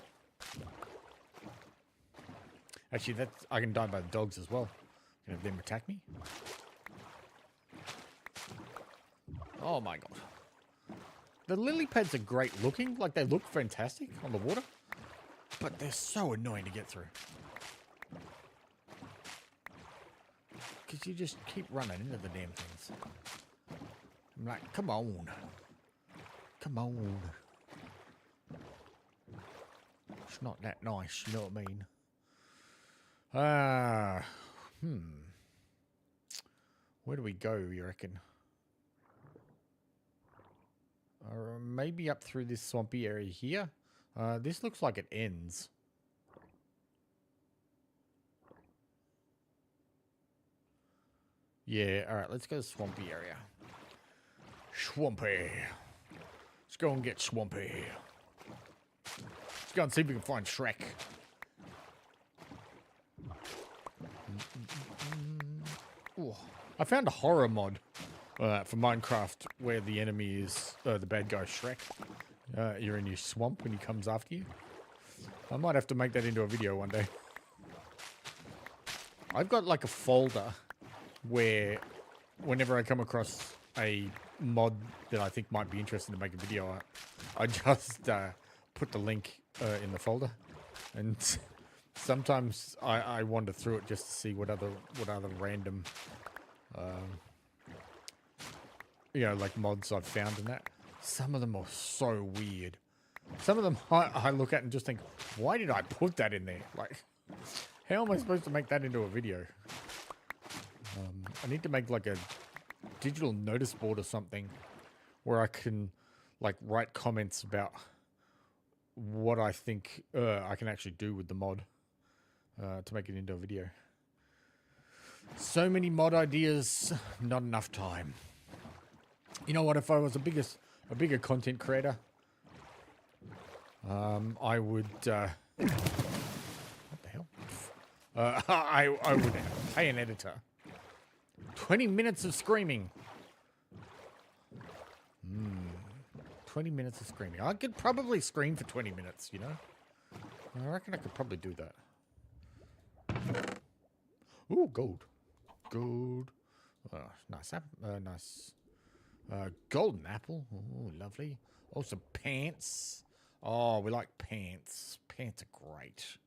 Actually, that's, I can die by the dogs as well. Can have them attack me. Oh my god. The lily pads are great looking. Like, they look fantastic on the water. But they're so annoying to get through. Because you just keep running into the damn things. I'm like, come on. Come on. It's not that nice, you know what I mean? Where do we go, you reckon? Maybe up through this swampy area here. This looks like it ends. Yeah, alright, let's go to swampy area. Swampy. Let's go and get swampy. Let's go and see if we can find Shrek. Ooh. I found a horror mod for Minecraft where the enemy is the bad guy Shrek. You're in your swamp when he comes after you. I might have to make that into a video one day. I've got like a folder where whenever I come across a mod that I think might be interesting to make a video on, I just put the link in the folder, and sometimes I wander through it just to see what other random you know, like mods I've found in that. Some of them are so weird. Some of them I look at and just think, why did I put that in there? Like, how am I supposed to make that into a video? I need to make like a digital notice board or something where I can like write comments about what I think I can actually do with the mod to make it into a video. So many mod ideas, not enough time. You know what? If I was a bigger content creator, I would. What the hell? I would pay an editor. 20 minutes of screaming. 20 minutes of screaming. I could probably scream for 20 minutes, you know? I reckon I could probably do that. Ooh, gold. Gold. Oh, nice. Nice. Golden apple. Oh, lovely. Oh, some pants. Oh, we like pants. Pants are great.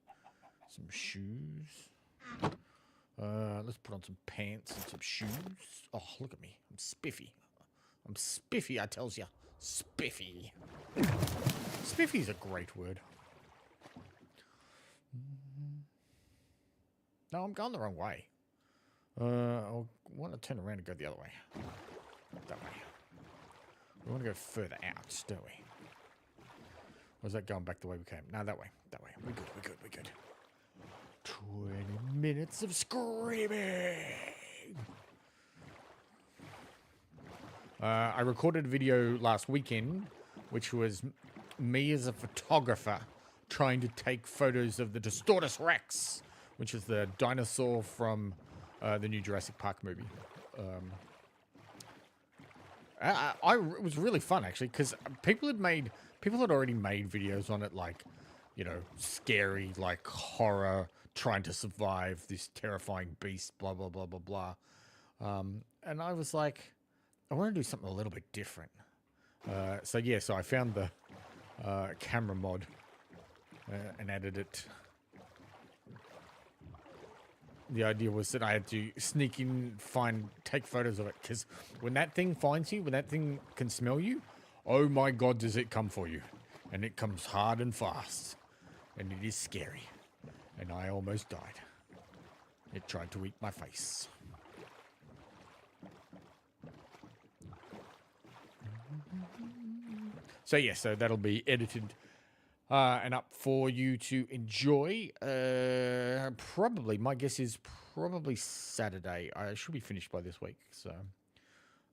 Some shoes. Let's put on some pants and some shoes. Oh, look at me. I'm spiffy. I'm spiffy, I tells ya. Spiffy. Spiffy's a great word. No, I'm going the wrong way. I want to turn around and go the other way. That way. We want to go further out, don't we? Or is that going back the way we came? No, that way. That way. We're good, we're good, we're good. 20 minutes of screaming! I recorded a video last weekend, which was me as a photographer trying to take photos of the Distortus Rex, which is the dinosaur from the new Jurassic Park movie. It was really fun, actually, because people had already made videos on it, like, you know, scary, like horror, trying to survive this terrifying beast, blah, blah, blah, blah, blah. And I was like, I want to do something a little bit different. So I found the camera mod and added it. The idea was that I had to sneak in, take photos of it, because when that thing finds you, when that thing can smell you, oh my god, does it come for you. And it comes hard and fast. And it is scary. And I almost died. It tried to eat my face. So that'll be edited and up for you to enjoy. Probably, my guess is probably Saturday. I should be finished by this week. So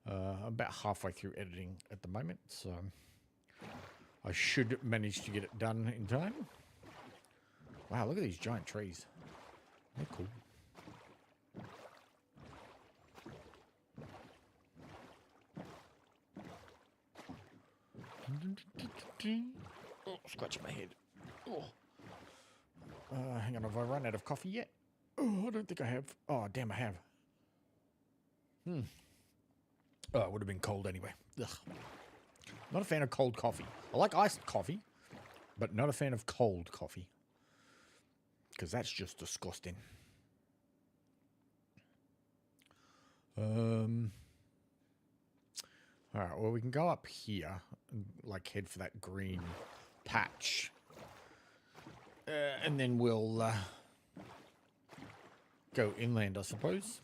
I'm about halfway through editing at the moment. So I should manage to get it done in time. Wow, look at these giant trees. They're cool. Oh, scratching my head. Oh. Hang on, have I run out of coffee yet? Oh, I don't think I have. Oh, damn, I have. Oh, it would have been cold anyway. Ugh. Not a fan of cold coffee. I like iced coffee, but not a fan of cold coffee. Because that's just disgusting. Alright, well, we can go up here and, like, head for that green patch. And then we'll go inland, I suppose.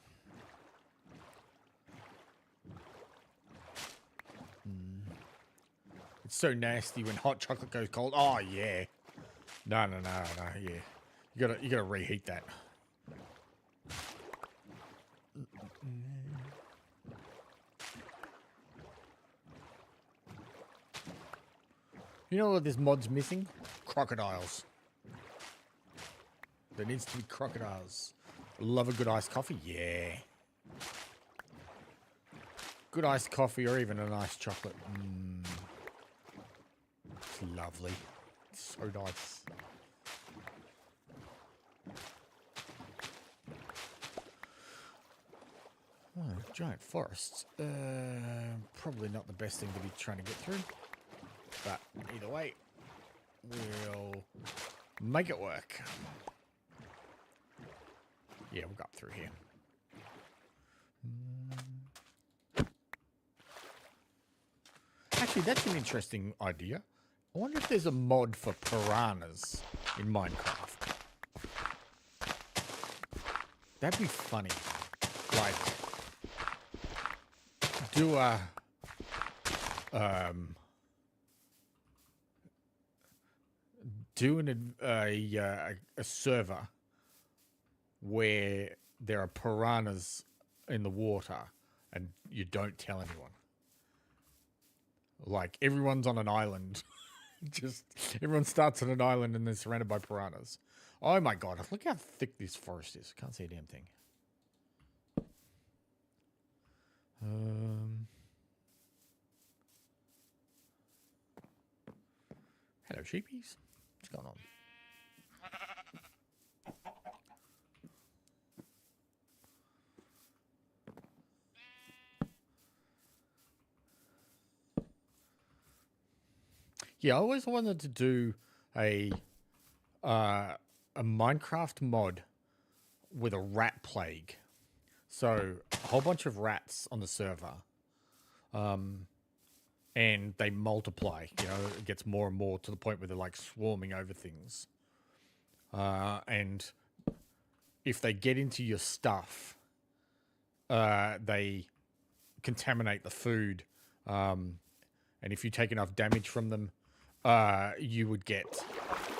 It's so nasty when hot chocolate goes cold. Oh, yeah. No, yeah. You gotta reheat that. You know what this mod's missing? Crocodiles. There needs to be crocodiles. Love a good iced coffee? Yeah. Good iced coffee or even a nice chocolate. It's lovely. It's so nice. Oh, giant forests. Probably not the best thing to be trying to get through. But either way, we'll make it work. Yeah, we'll go up through here. Actually, that's an interesting idea. I wonder if there's a mod for piranhas in Minecraft. That'd be funny. Like, do a server where there are piranhas in the water and you don't tell anyone. Like, everyone's on an island. Just, everyone starts on an island and they're surrounded by piranhas. Oh my god, look how thick this forest is. Can't see a damn thing. Hello, sheepies. What's going on? Yeah, I always wanted to do a Minecraft mod with a rat plague. So a whole bunch of rats on the server, and they multiply. You know, it gets more and more to the point where they're like swarming over things. And if they get into your stuff, they contaminate the food. And if you take enough damage from them, you would get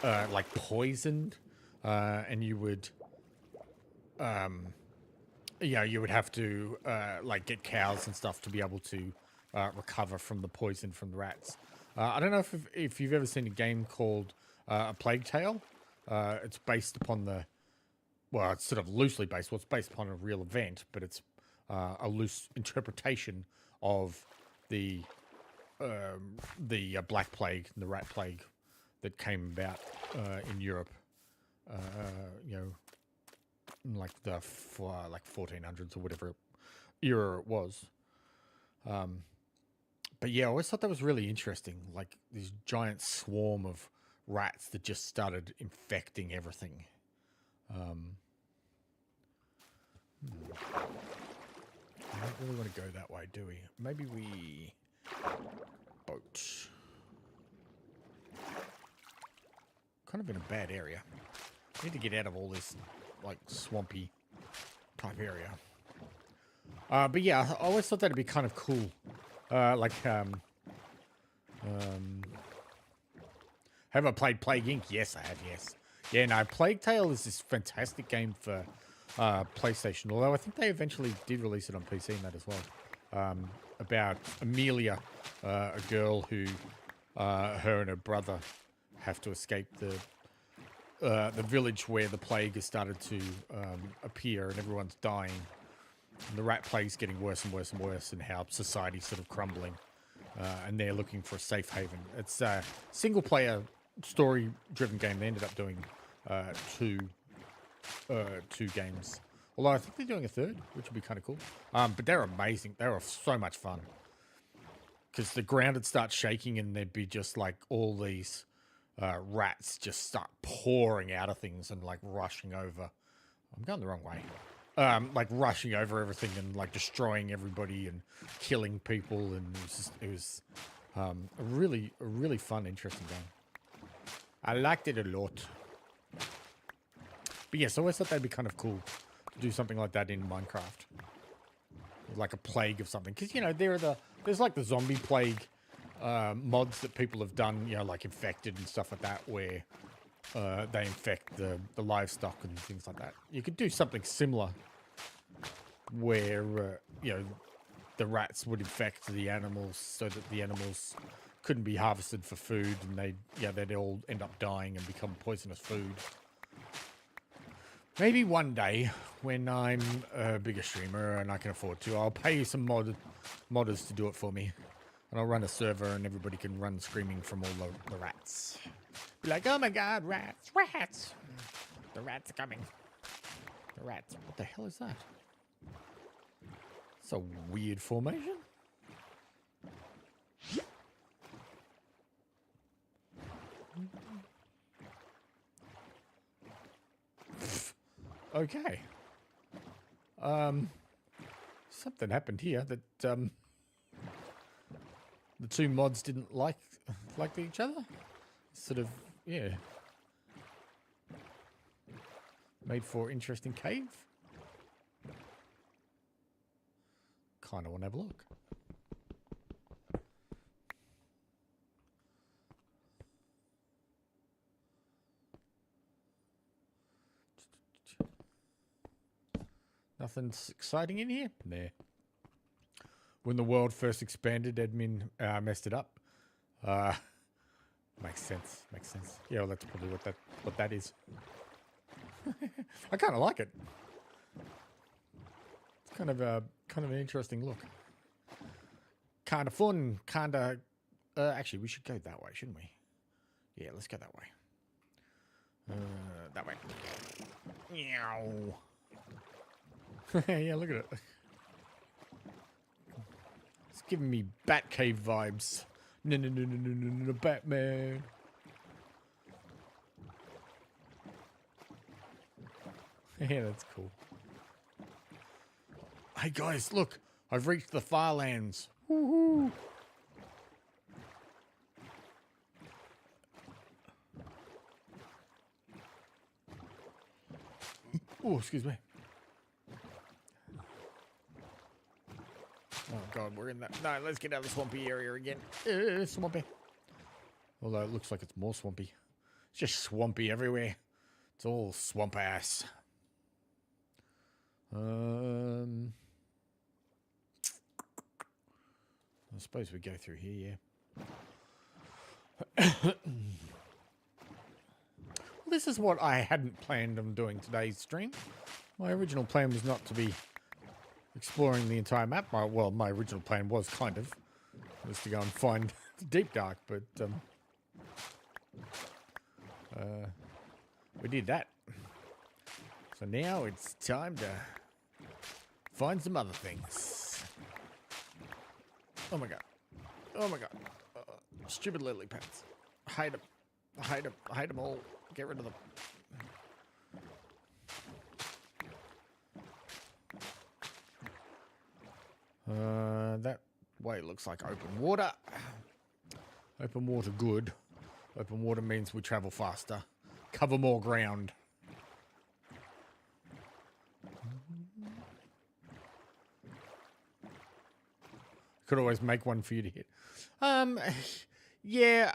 like poisoned, and you would, you would have to like get cows and stuff to be able to recover from the poison from the rats. I don't know if you've ever seen a game called A Plague Tale. It's based upon well, it's sort of loosely based. Well, it's based upon a real event, but it's a loose interpretation of the Black Plague, the Rat Plague that came about in Europe, you know, in like the 1400s or whatever era it was. But yeah, I always thought that was really interesting. Like this giant swarm of rats that just started infecting everything. We don't really want to go that way, do we? Maybe we boat. Kind of in a bad area. Need to get out of all this like swampy type area. But yeah, I always thought that'd be kind of cool. Have I played Plague Inc? Yes, I have, yes. Yeah, no, Plague Tale is this fantastic game for PlayStation, although I think they eventually did release it on PC and that as well. About Amelia, a girl who, her and her brother have to escape the village where the plague has started to appear and everyone's dying. And the rat plague's getting worse and worse and worse, and how society's sort of crumbling. And they're looking for a safe haven. It's a single-player, story-driven game. They ended up doing two games. Although I think they're doing a third, which would be kind of cool. But they're amazing. They were so much fun. Because the ground would start shaking and there'd be just like all these rats just start pouring out of things and like rushing over. I'm going the wrong way. Like rushing over everything and like destroying everybody and killing people, and it was a really fun, interesting game. I liked it a lot. But yes, I always thought that'd be kind of cool to do something like that in Minecraft, like a plague of something. Because you know there's like the zombie plague mods that people have done, you know, like Infected and stuff like that, where they infect the livestock and things like that. You could do something similar where, you know, the rats would infect the animals so that the animals couldn't be harvested for food, and they'd all end up dying and become poisonous food. Maybe one day, when I'm a bigger streamer and I can afford to, I'll pay some modders to do it for me. And I'll run a server and everybody can run screaming from all the rats. Be like, oh my god, rats, rats! The rats are coming. The rats. What the hell is that? It's a weird formation. Okay. Something happened here that the two mods didn't like each other. Sort of, yeah. Made for interesting cave. Kind of want to have a look. Nothing's exciting in here? Nah. When the world first expanded, admin messed it up. Makes sense. Makes sense. Yeah, well, that's probably what that is. I kind of like it. It's kind of an interesting look. Kind of fun. Kind of. Actually, we should go that way, shouldn't we? Yeah, let's go that way. That way. Meow. Yeah, look at it. It's giving me Batcave vibes. No, Batman. Yeah, that's cool. Hey guys, look! I've reached the Farlands. Woohoo! Oh, excuse me. Oh god, we're in that. No, let's get out of the swampy area again. Swampy. Although it looks like it's more swampy. It's just swampy everywhere. It's all swamp ass. I suppose we go through here, yeah. Well, this is what I hadn't planned on doing today's stream. My original plan was not to be exploring the entire map. Well, my original plan was kind of to go and find the Deep Dark, but we did that. So now it's time to find some other things. Oh my god. Oh my god. Stupid lily pads. I hate them. I hate them. I hate them all. Get rid of them. That way looks like open water. Open water good. Open water means we travel faster. Cover more ground. Could always make one for you to hit. Yeah,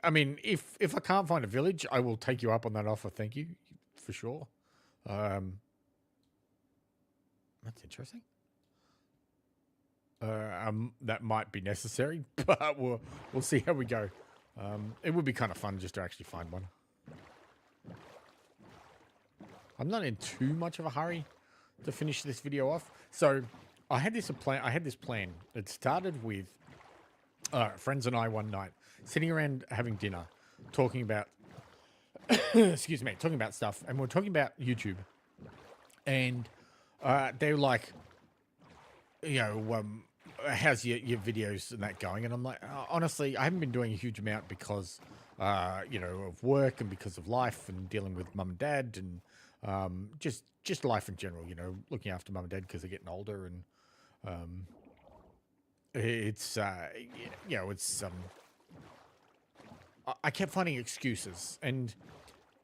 I mean, if I can't find a village, I will take you up on that offer. Thank you, for sure. That's interesting. That might be necessary, but we'll see how we go. It would be kind of fun just to actually find one. I'm not in too much of a hurry to finish this video off. So I had this plan. It started with friends and I one night sitting around having dinner, talking about excuse me, talking about stuff, and we're talking about YouTube, and they were like, how's your videos and that going? And I'm like, honestly, I haven't been doing a huge amount because, of work and because of life and dealing with mum and dad and just life in general, looking after mum and dad because they're getting older. And I kept finding excuses, and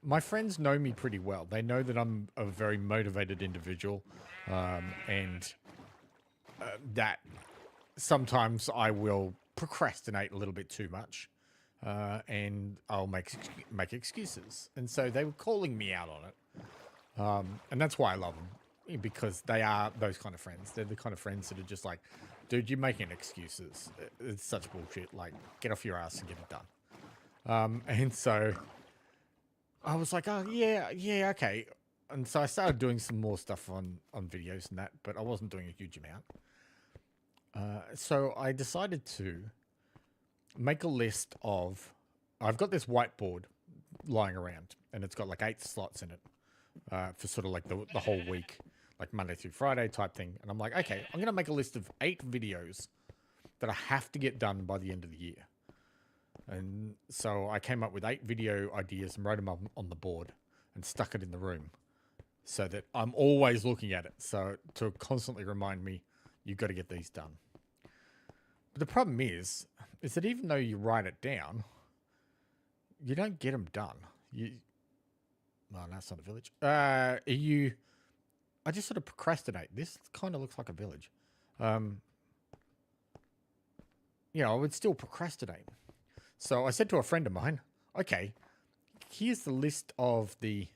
my friends know me pretty well. They know that I'm a very motivated individual, and that sometimes I will procrastinate a little bit too much, and I'll make excuses. And so they were calling me out on it, and that's why I love them, because they are those kind of friends. They're the kind of friends that are just like, dude, you're making excuses. It's such bullshit. Like, get off your ass and get it done. And so I was like, oh, yeah, okay. And so I started doing some more stuff on videos and that, but I wasn't doing a huge amount. So I decided to make a list of... I've got this whiteboard lying around, and it's got like 8 slots in it for sort of like the whole week, like Monday through Friday type thing. And I'm like, okay, I'm going to make a list of 8 videos that I have to get done by the end of the year. And so I came up with 8 video ideas and wrote them up on the board and stuck it in the room so that I'm always looking at it. So to constantly remind me, you've got to get these done. But the problem is that even though you write it down, you don't get them done. No, that's not a village. I just sort of procrastinate. This kind of looks like a village. I would still procrastinate. So I said to a friend of mine, okay, here's the list of the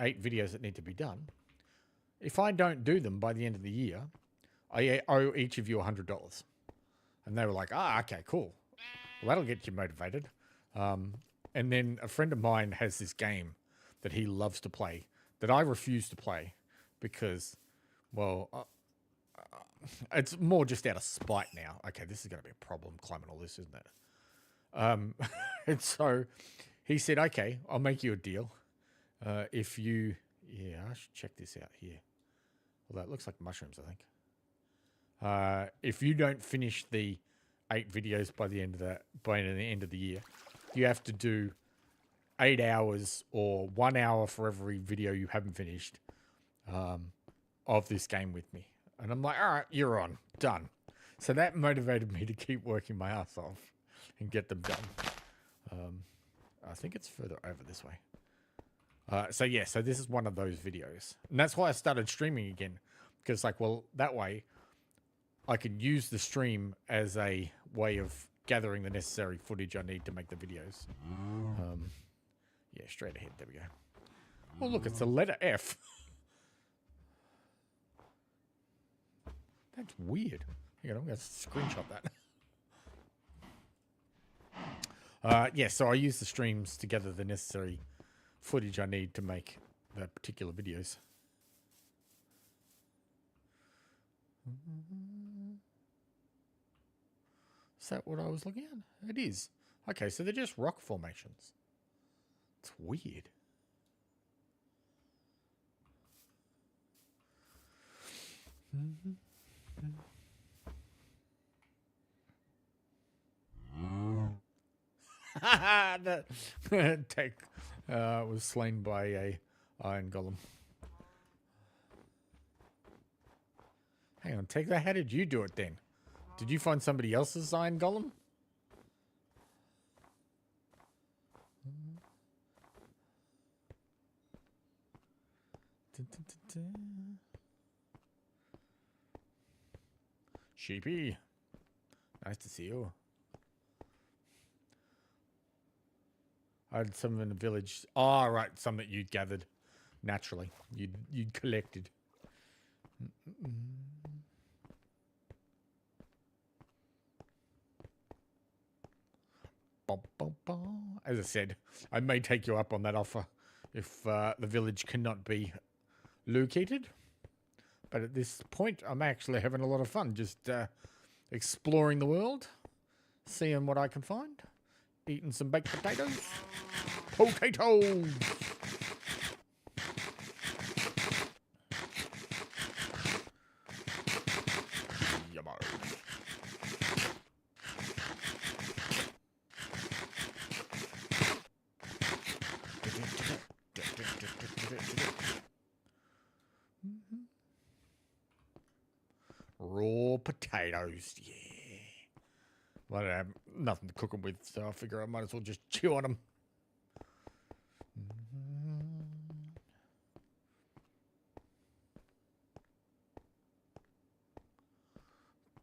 8 videos that need to be done. If I don't do them by the end of the year, I owe each of you $100. And they were like, okay, cool. Well, that'll get you motivated. And then a friend of mine has this game that he loves to play that I refuse to play because, well, it's more just out of spite now. Okay, this is going to be a problem climbing all this, isn't it? And so he said, okay, I'll make you a deal. If you... Yeah, I should check this out here. Well, that looks like mushrooms, I think. If you don't finish the 8 videos by the end of the year, you have to do 8 hours or 1 hour for every video you haven't finished of this game with me. And I'm like, all right, you're on. Done. So that motivated me to keep working my ass off and get them done. I think it's further over this way. So this is one of those videos. And that's why I started streaming again. Because, that way I can use the stream as a way of gathering the necessary footage I need to make the videos. Straight ahead. There we go. Oh, look, it's the letter F. That's weird. Hang on, I'm going to screenshot that. So I use the streams to gather the necessary footage I need to make the particular videos. Is that what I was looking at? It is. Okay, so they're just rock formations. It's weird. That tech was slain by a iron golem. Hang on, take that. How did you do it then? Did you find somebody else's iron golem? Sheepy, nice to see you. I had some in the village. Oh, right, some that you gathered naturally. You'd collected. As I said, I may take you up on that offer if the village cannot be located. But at this point, I'm actually having a lot of fun just exploring the world, seeing what I can find, eating some baked potatoes. Potatoes! Yummo. Raw potatoes, yeah. Well, I have nothing to cook them with, so I figure I might as well just chew on them.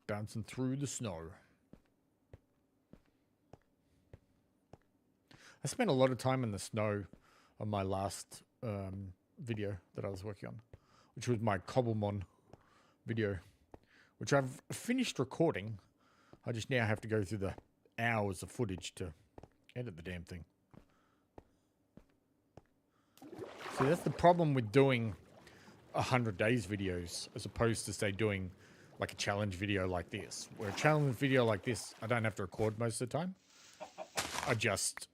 Bouncing through the snow. I spent a lot of time in the snow on my last video that I was working on, which was my Cobblemon video, which I've finished recording. I just now have to go through the hours of footage to edit the damn thing. See, that's the problem with doing 100 days videos as opposed to, say, doing like a challenge video like this. Where a challenge video like this, I don't have to record most of the time. I just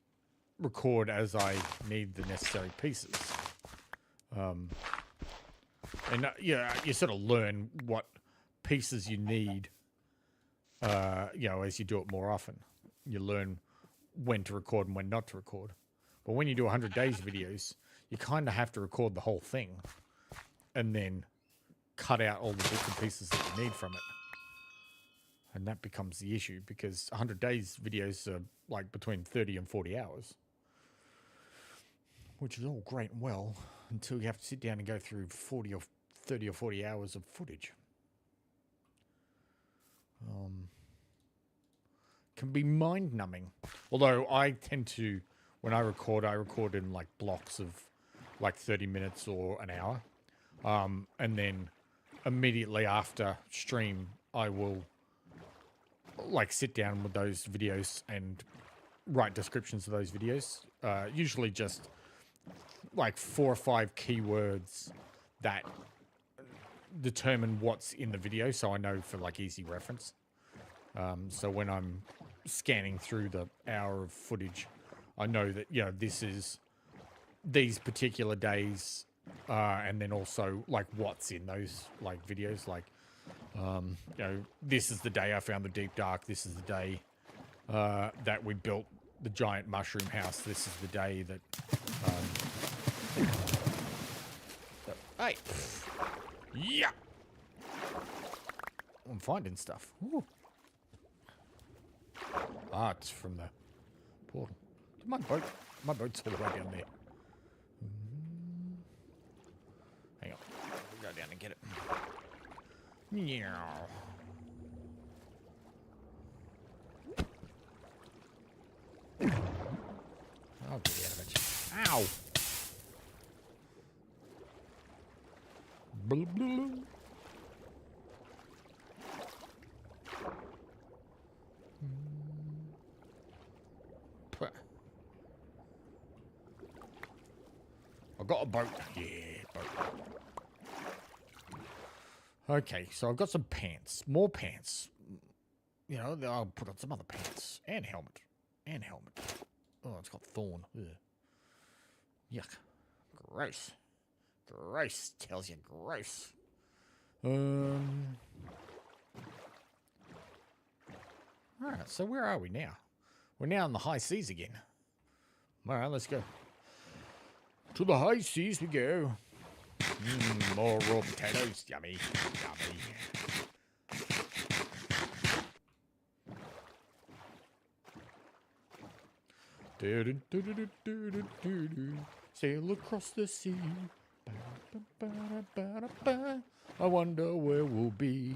record as I need the necessary pieces. And yeah, you sort of learn what pieces you need, you know, as you do it more often. You learn when to record and when not to record. But when you do 100 days videos, you kind of have to record the whole thing and then cut out all the bits and pieces that you need from it. And that becomes the issue because 100 days videos are like between 30 and 40 hours. Which is all great and well until you have to sit down and go through 40 or 30 or 40 hours of footage. Can be mind-numbing. Although I tend to, when I record in like blocks of like 30 minutes or an hour. And then immediately after stream, I will like sit down with those videos and write descriptions of those videos. Usually just like 4 or 5 keywords that determine what's in the video, so I know for like easy reference. So when I'm scanning through the hour of footage, I know that, you know, this is these particular days, and then also like what's in those like videos. Like, you know, this is the day I found the deep dark. This is the day that we built the giant mushroom house. This is the day that. Hey, yeah, I'm finding stuff. Ooh. Ah, it's from the portal. My boat's all the way down there. Hang on, we'll go down and get it. Meow. I'll get out of it. Ow! Blah, blah, blah. I got a boat. Yeah, boat. Okay, so I've got some pants. More pants. You know, I'll put on some other pants. And helmet. And helmet. Oh, it's got thorn. Ugh. Yuck. Gross. Gross. Tells you gross. Alright, so where are we now? We're now in the high seas again. Alright, let's go. To the high seas we go. More raw potatoes. Yummy. Yummy. Sail across the sea. I wonder where we'll be.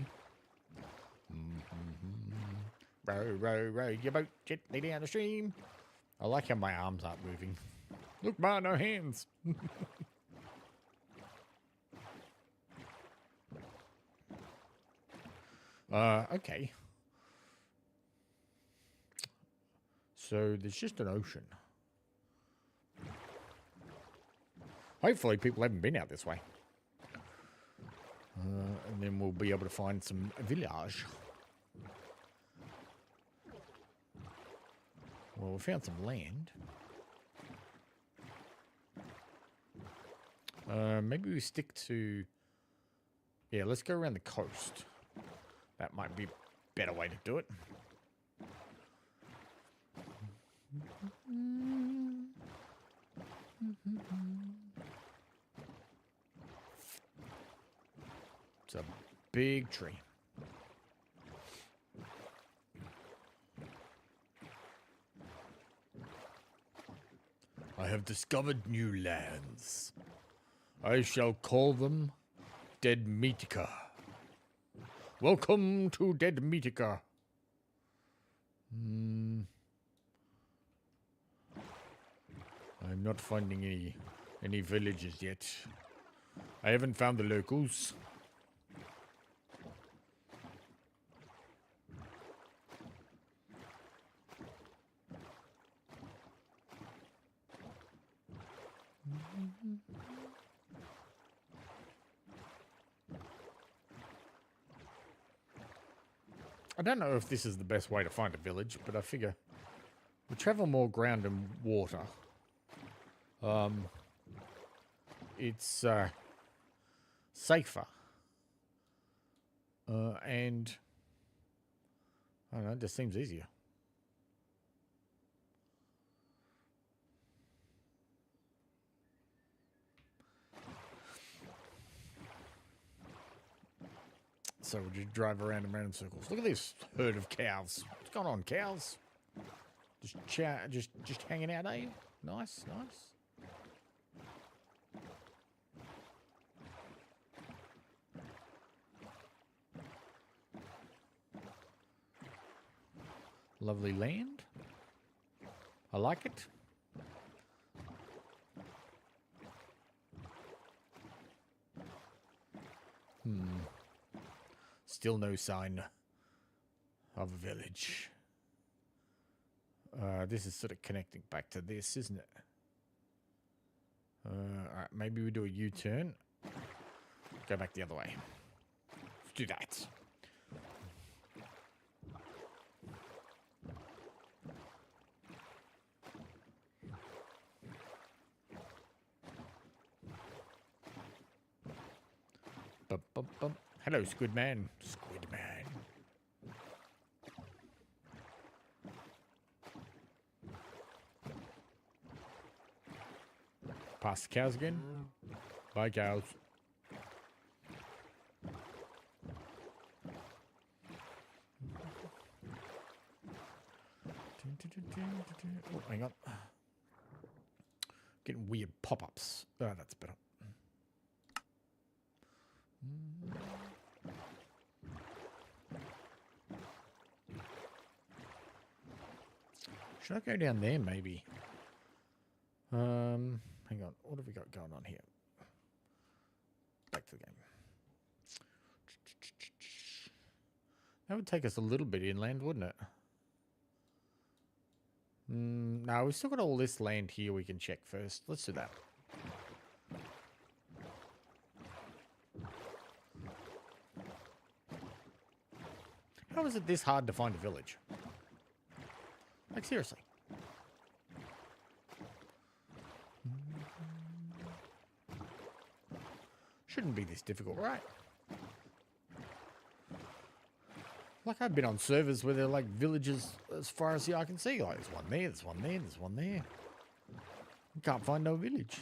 Row, row, row your boat gently down the stream. I like how my arms aren't moving. Look, ma, no hands. Okay. So there's just an ocean. Hopefully people haven't been out this way. And then we'll be able to find some village. Well, we found some land. Maybe we stick to... Yeah, let's go around the coast. That might be a better way to do it. It's a big tree. I have discovered new lands. I shall call them Dead Meatica. Welcome to Dead Meatica. I'm not finding any villages yet. I haven't found the locals. I don't know if this is the best way to find a village, but I figure we travel more ground and water. It's safer. And I don't know, it just seems easier. So we just drive around and around in circles. Look at this herd of cows. What's going on, cows? Just hanging out, eh? Nice, nice. Lovely land. I like it. Still no sign of a village. This is sort of connecting back to this, isn't it? Alright, maybe we do a U-turn. Go back the other way. Let's do that. Bum, bum, bum. Hello, Squid Man. Squid Man. Past the cows again. Bye, cows. Oh, hang on. Getting weird pop-ups. Oh, that's better. Should I go down there, maybe? Hang on. What have we got going on here? Back to the game. That would take us a little bit inland, wouldn't it? No, we've still got all this land here we can check first. Let's do that. How is it this hard to find a village? Like, seriously. Shouldn't be this difficult, right? Like, I've been on servers where they're like villages as far as the eye can see. Like, there's one there, there's one there, there's one there. Can't find no village.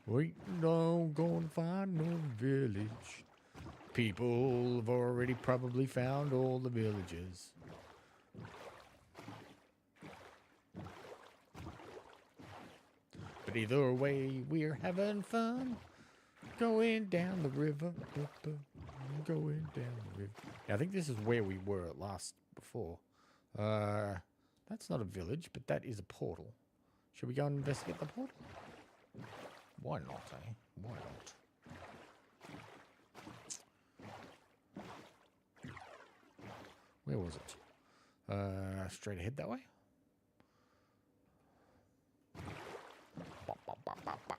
We don't gonna find no village. People have already probably found all the villages. But either way, we're having fun. Going down the river. Going down the river. Yeah, I think this is where we were at last before. That's not a village, but that is a portal. Should we go and investigate the portal? Why not, eh? Why not? Where was it? Straight ahead that way? Bop, bop, bop, bop, bop.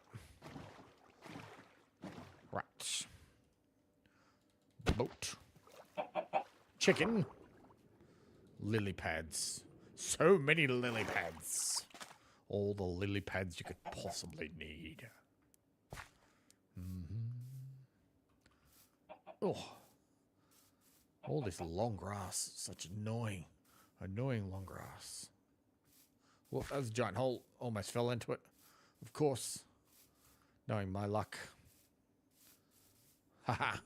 boat. Chicken. Lily pads. So many lily pads. All the lily pads you could possibly need. Oh. All this long grass. Such annoying long grass. Well, that was a giant hole. Almost fell into it. Of course. Knowing my luck. Haha.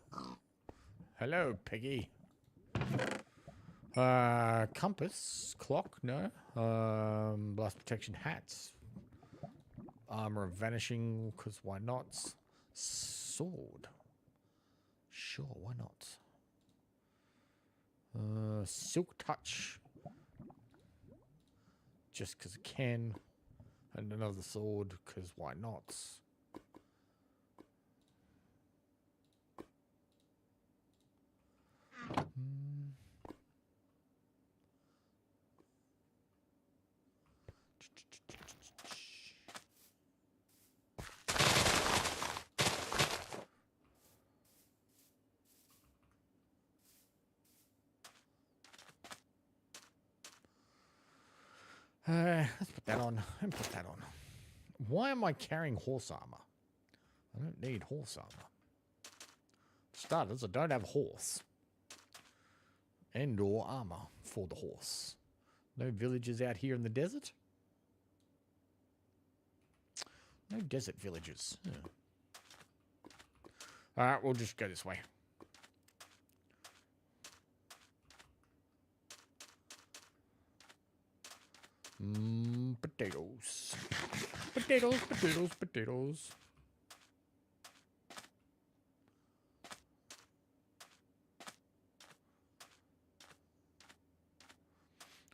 Hello, Piggy. Compass. Clock, no. Blast protection hats. Armor of vanishing, because why not? Sword. Sure, why not? Silk touch. Just because it can. And another sword, because why not? Let's put that on. And put that on. Why am I carrying horse armor? I don't need horse armor. For starters, I don't have a horse. And or armor for the horse. No villages out here in the desert? No desert villages. Yeah. Alright, we'll just go this way. Potatoes. Potatoes, potatoes, potatoes.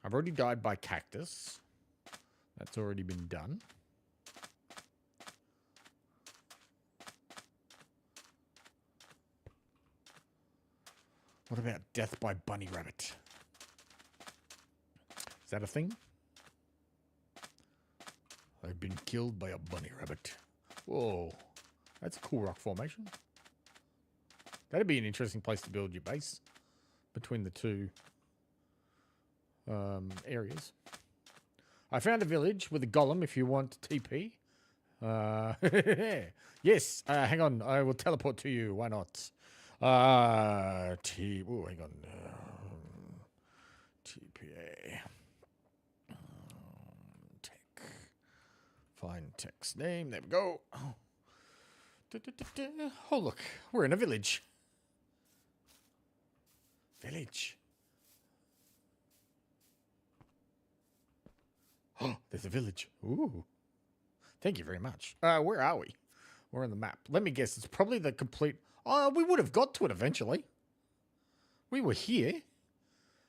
I've already died by cactus. That's already been done. What about death by bunny rabbit? Is that a thing? I've been killed by a bunny rabbit. Whoa. That's a cool rock formation. That'd be an interesting place to build your base between the two areas. I found a village with a golem if you want TP. Yes, hang on. I will teleport to you. Why not? Oh, hang on. TPA. Tech. Find text name. There we go. Oh, look. We're in a village. Village. Oh, there's a village. Ooh. Thank you very much. Where are we? We're on the map. Let me guess. It's probably the complete... Oh, we would have got to it eventually. We were here.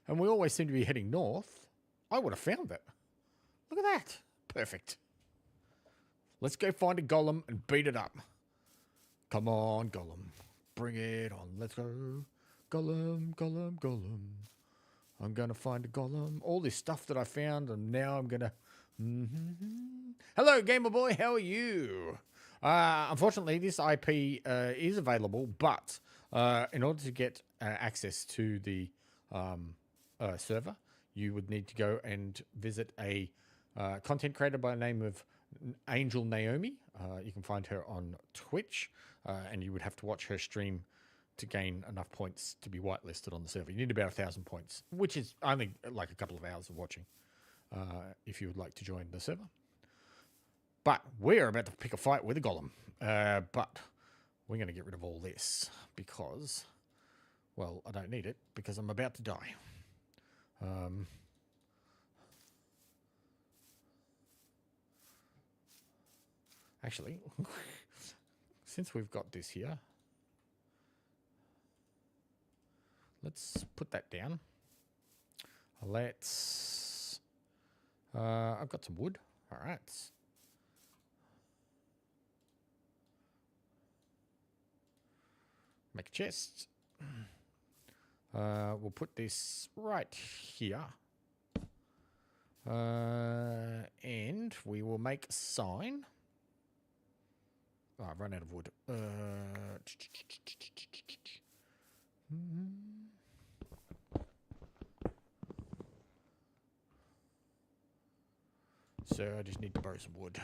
And we always seem to be heading north. I would have found it. Look at that. Perfect. Let's go find a golem and beat it up. Come on, golem. Bring it on. Let's go. Golem, golem, golem. I'm going to find a golem. All this stuff that I found, and now I'm going to... Hello, Gamer Boy. How are you? Unfortunately, this IP is available, but in order to get access to the server, you would need to go and visit a content creator by the name of Angel Naomi. You can find her on Twitch, and you would have to watch her stream to gain enough points to be whitelisted on the server. You need about 1,000 points, which is only like a couple of hours of watching if you would like to join the server. But we're about to pick a fight with a golem. But we're going to get rid of all this because, well, I don't need it because I'm about to die. Actually, since we've got this here, let's put that down. Let's... I've got some wood. All right. Make a chest. We'll put this right here. And we will make a sign. Oh, I've run out of wood. So I just need to borrow some wood.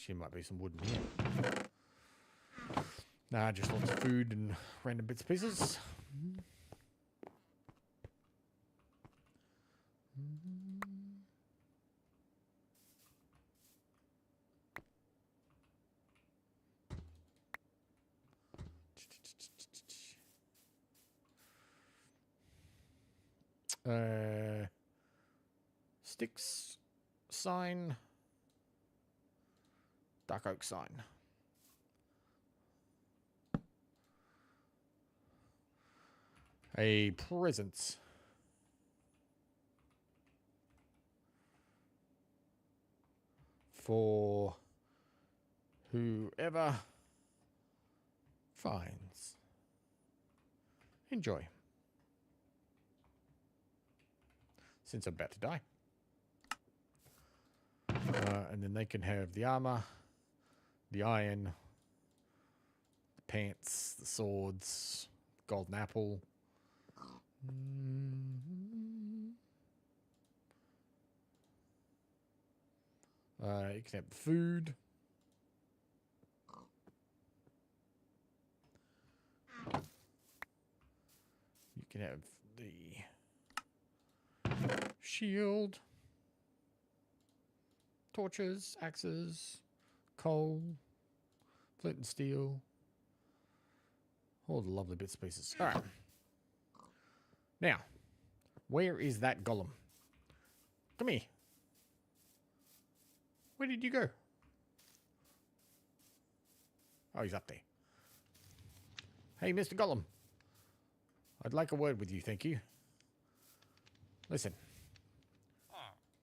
There might be some wood in here. Nah, just lots of food and random bits and pieces. Sticks, sign, dark oak sign. A presence. For whoever finds. Enjoy. Since I'm about to die. And then they can have the armor, the iron, the pants, the swords, golden apple. You can have the food. You can have the shield, torches, axes, coal, flint and steel. All the lovely bits and pieces. All right. Now, where is that golem? Come here. Where did you go? Oh, he's up there. Hey, Mr. Golem. I'd like a word with you, thank you. Listen.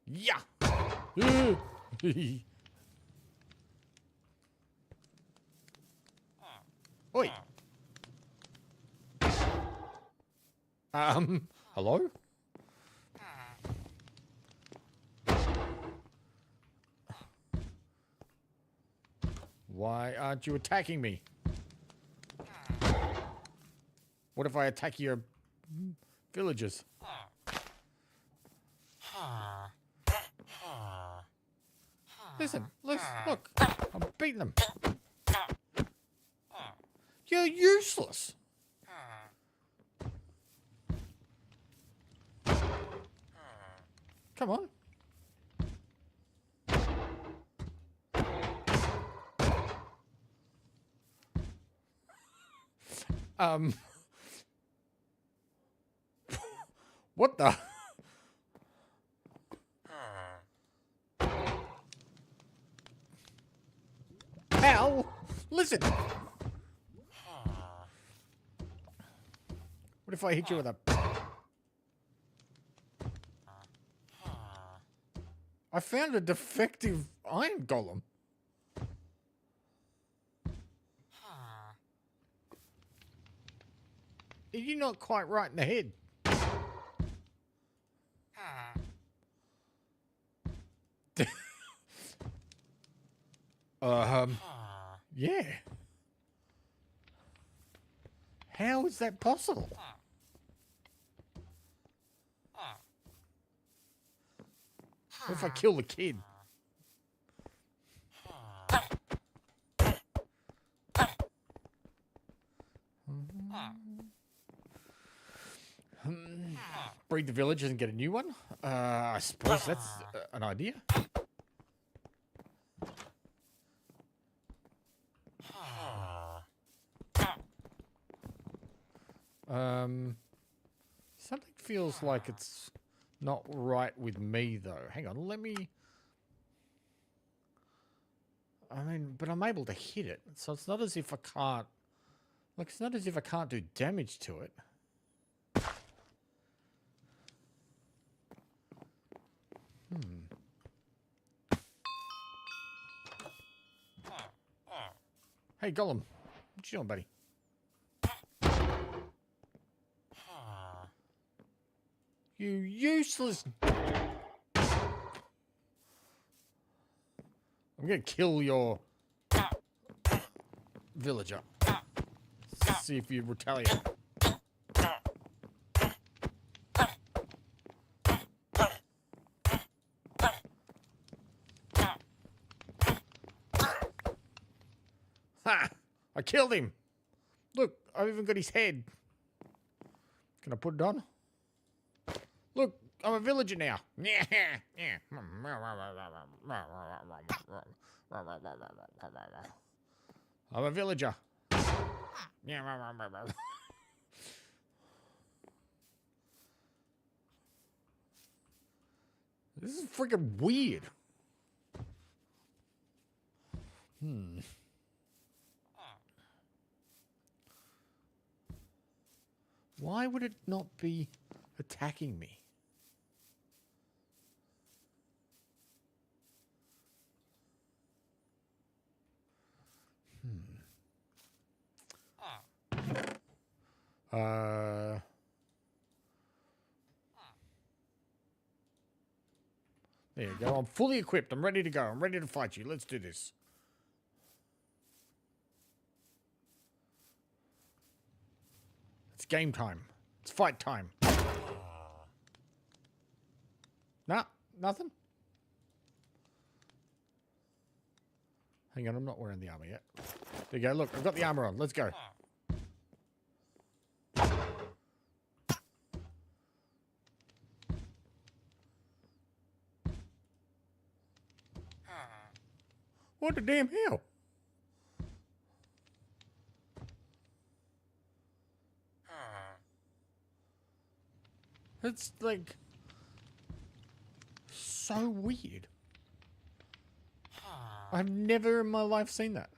Yeah! Oi! Hello? Why aren't you attacking me? What if I attack your villagers? Listen, look, I'm beating them. You're useless. Come on. What the? Ow! Listen! What if I hit you with a... I found a defective iron golem. You're not quite right in the head. Yeah. How is that possible? What if I kill the kid? Breed the villagers and get a new one? I suppose that's an idea. Something feels like it's not right with me, though. Hang on, let me... I mean, but I'm able to hit it, so it's not as if I can't... Like, it's not as if I can't do damage to it. Hey, Golem. What you doing, buddy? You useless... I'm gonna kill your villager. See if you retaliate. Ha! I killed him. Look, I've even got his head. Can I put it on? Look, I'm a villager now. I'm a villager. This is freaking weird. Why would it not be attacking me? There you go. I'm fully equipped. I'm ready to go. I'm ready to fight you. Let's do this. It's game time. It's fight time. Nah, nothing. Hang on, I'm not wearing the armor yet. There you go. Look, I've got the armor on. Let's go. What the damn hell? It's like so weird. I've never in my life seen that.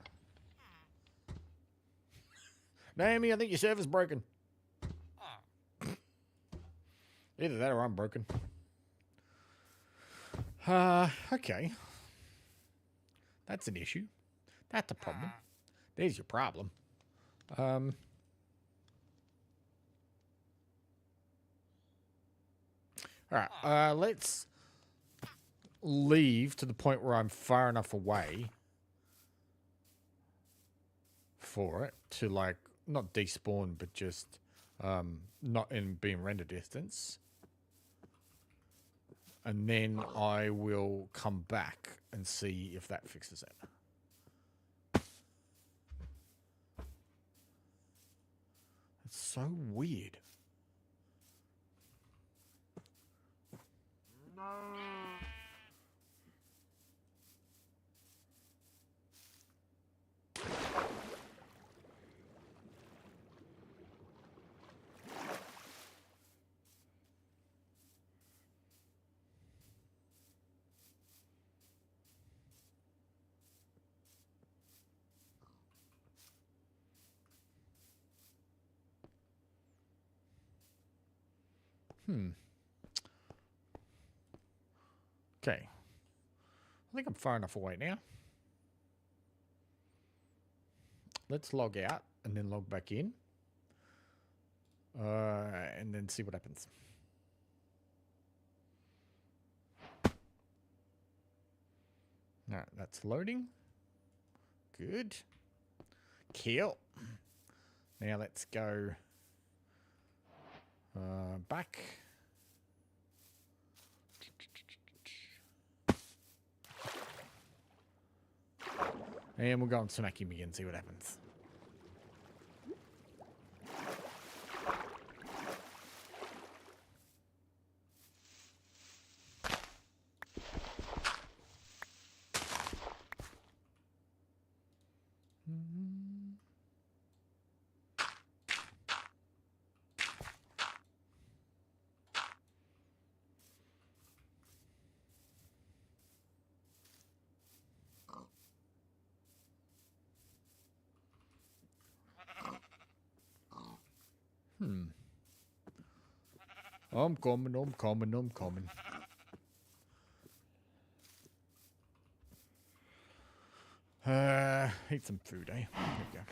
Naomi, I think your server's broken. Either that or I'm broken. Okay. That's an issue. That's a problem. There's your problem. Alright, let's leave to the point where I'm far enough away for it to, like, not despawn, but just not in being render distance. And then I will come back and see if that fixes it. It's so weird. Okay. I think I'm far enough away now. Let's log out and then log back in. And then see what happens. Alright, that's loading. Good. Kill. Now let's go back. And we'll go and smack him again, see what happens. I'm coming, I'm coming, I'm coming. Eat some food, eh? There we go.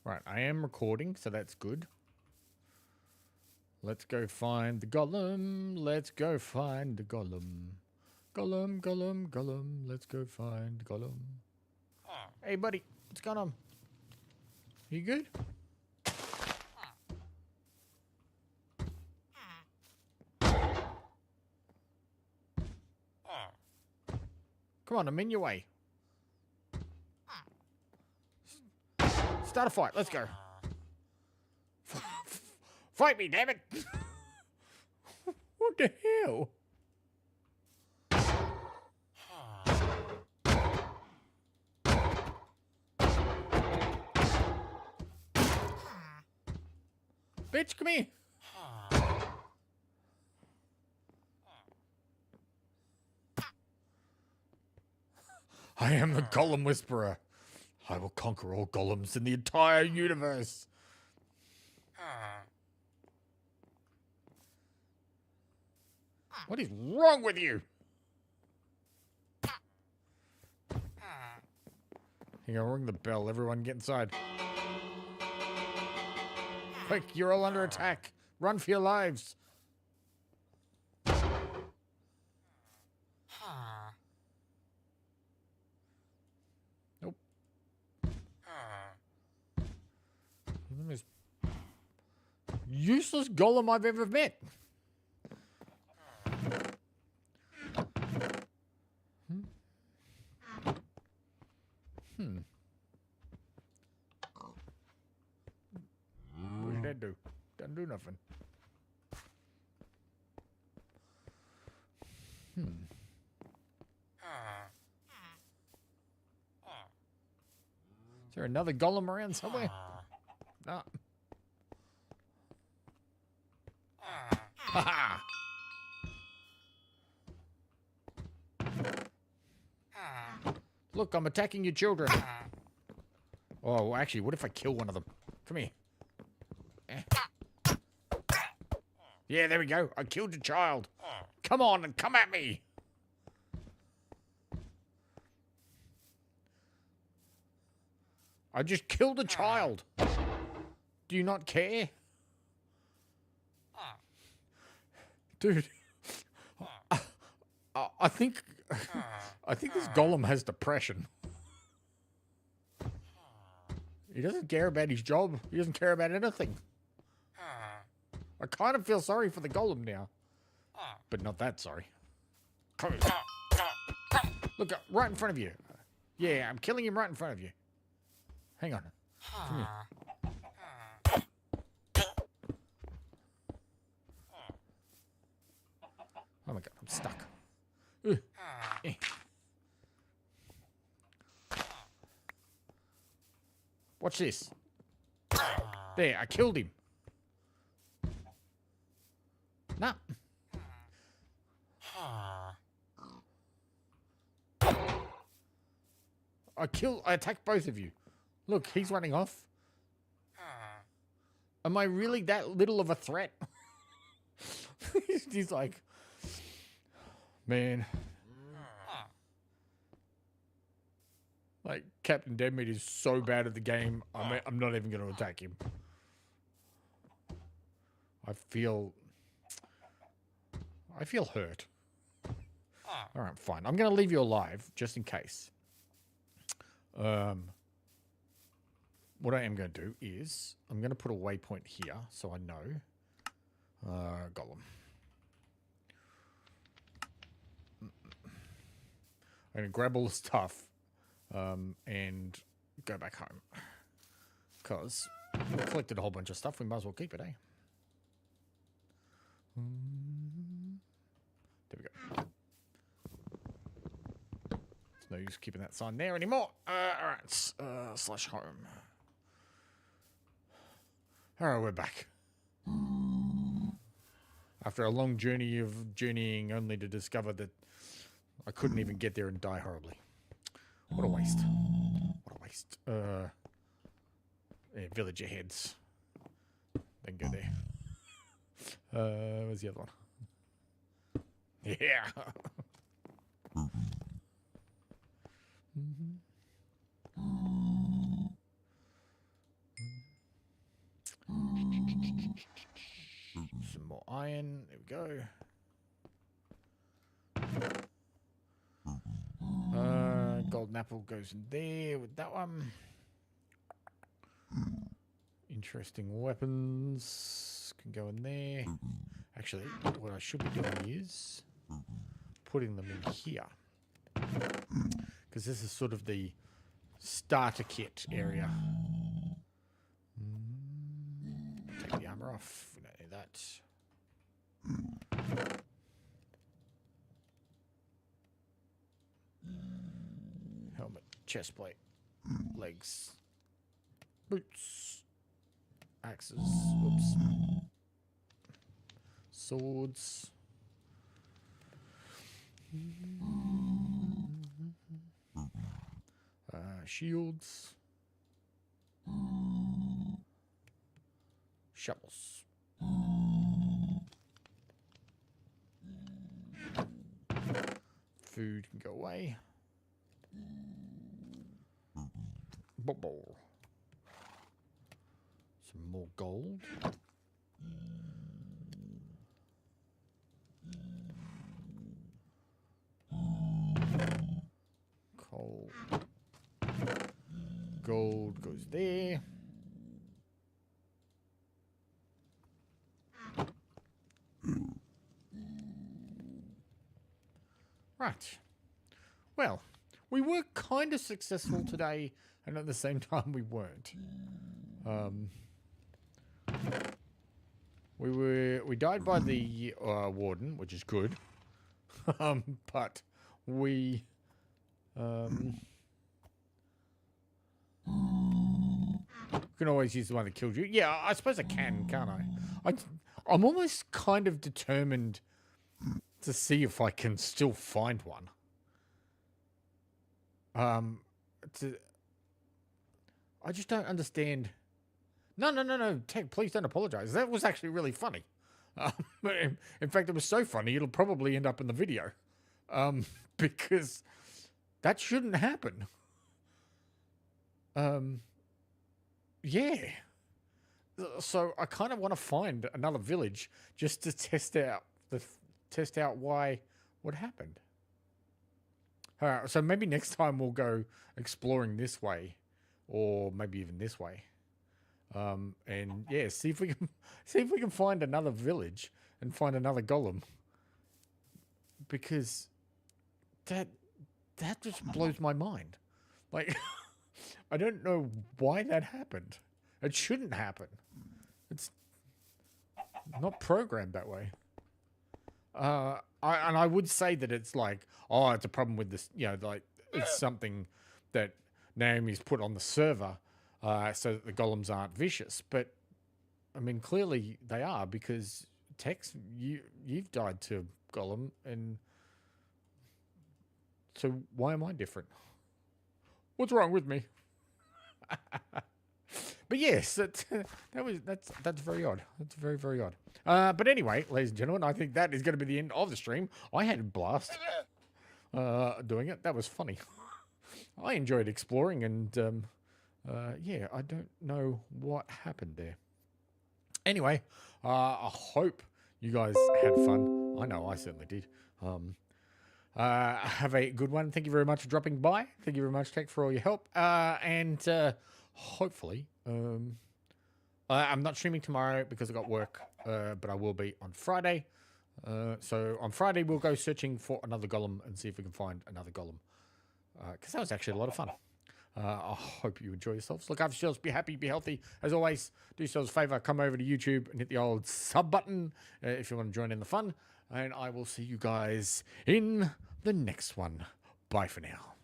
Right, I am recording, so that's good. Let's go find the golem. Let's go find the golem. Golem, golem, golem. Let's go find golem. Hey, buddy. What's going on? You good? Come on, I'm in your way. Start a fight. Let's go. Fight me, damn it! What the hell? Bitch, come here. I am the Golem Whisperer. I will conquer all golems in the entire universe. What is wrong with you? Here, I'll ring the bell. Everyone get inside. Quick, you're all under attack. Run for your lives. Nope. You're the most useless golem I've ever met. What did that do? Doesn't do nothing. Is there another golem around somewhere? No. Ha Look, I'm attacking your children. Oh, actually, what if I kill one of them? Come here. Yeah, there we go. I killed your child. Come on and come at me. I just killed a child. Do you not care? Dude. I think this golem has depression. He doesn't care about his job. He doesn't care about anything. I kind of feel sorry for the golem now. But not that sorry. Come here. Look, right in front of you. Yeah, I'm killing him right in front of you. Hang on. Come here. Oh my god, I'm stuck. Watch this. There, I killed him. Nah. I attacked both of you. Look, he's running off. Am I really that little of a threat? He's like, man. Like, Captain Deadmeat is so bad at the game, I'm not even going to attack him. I feel hurt. Alright, fine. I'm going to leave you alive, just in case. What I am going to do is, I'm going to put a waypoint here, so I know. Golem. I'm going to grab all the stuff, and go back home. Because we collected a whole bunch of stuff, we might as well keep it, eh? There we go. There's no use keeping that sign there anymore. Alright, slash home. Alright, we're back. After a long journey of journeying only to discover that I couldn't even get there and die horribly. What a waste. What a waste. Yeah, villager heads. Then go there. Where's the other one? Yeah. some more iron. There we go. Golden apple goes in there with that one. Interesting weapons can go in there. Actually, what I should be doing is putting them in here. Because this is sort of the starter kit area. Take the armor off. We don't need that. Helmet, chest plate, legs, boots, axes, whoops, swords. Shields, shovels, food can go away. Bubble. Some more gold. Coal. Gold goes there. Right. Well, we were kind of successful today, and at the same time we weren't. We died by the warden, which is good. But we can always use the one that killed you. Yeah, I suppose I can, can't I? I'm almost kind of determined to see if I can still find one. I just don't understand. No. Tech, please don't apologize. That was actually really funny. In fact, it was so funny, it'll probably end up in the video. Because that shouldn't happen. Yeah. So I kind of want to find another village just to test out what happened. All right, so maybe next time we'll go exploring this way, or maybe even this way. And yeah, see if we can find another village and find another golem. Because that just blows my mind. Like, I don't know why that happened. It shouldn't happen. It's not programmed that way. I would say that it's like, oh, it's a problem with this, like it's something that Naomi's put on the server so that the golems aren't vicious. But I mean, clearly they are, because Tex, you've died to golem, and so why am I different? What's wrong with me? But yes, that's very odd. That's very, very odd. But anyway, ladies and gentlemen, I think that is going to be the end of the stream. I had a blast doing it. That was funny. I enjoyed exploring, and yeah, I don't know what happened there. Anyway, I hope you guys had fun. I know I certainly did. Have a good one. Thank you very much for dropping by. Thank you very much, Tech, for all your help. And hopefully, I'm not streaming tomorrow because I got work, but I will be on Friday. So on Friday, we'll go searching for another golem and see if we can find another golem. Because that was actually a lot of fun. I hope you enjoy yourselves. Look after yourselves. Be happy. Be healthy. As always, do yourselves a favor. Come over to YouTube and hit the old sub button if you want to join in the fun. And I will see you guys in the next one. Bye for now.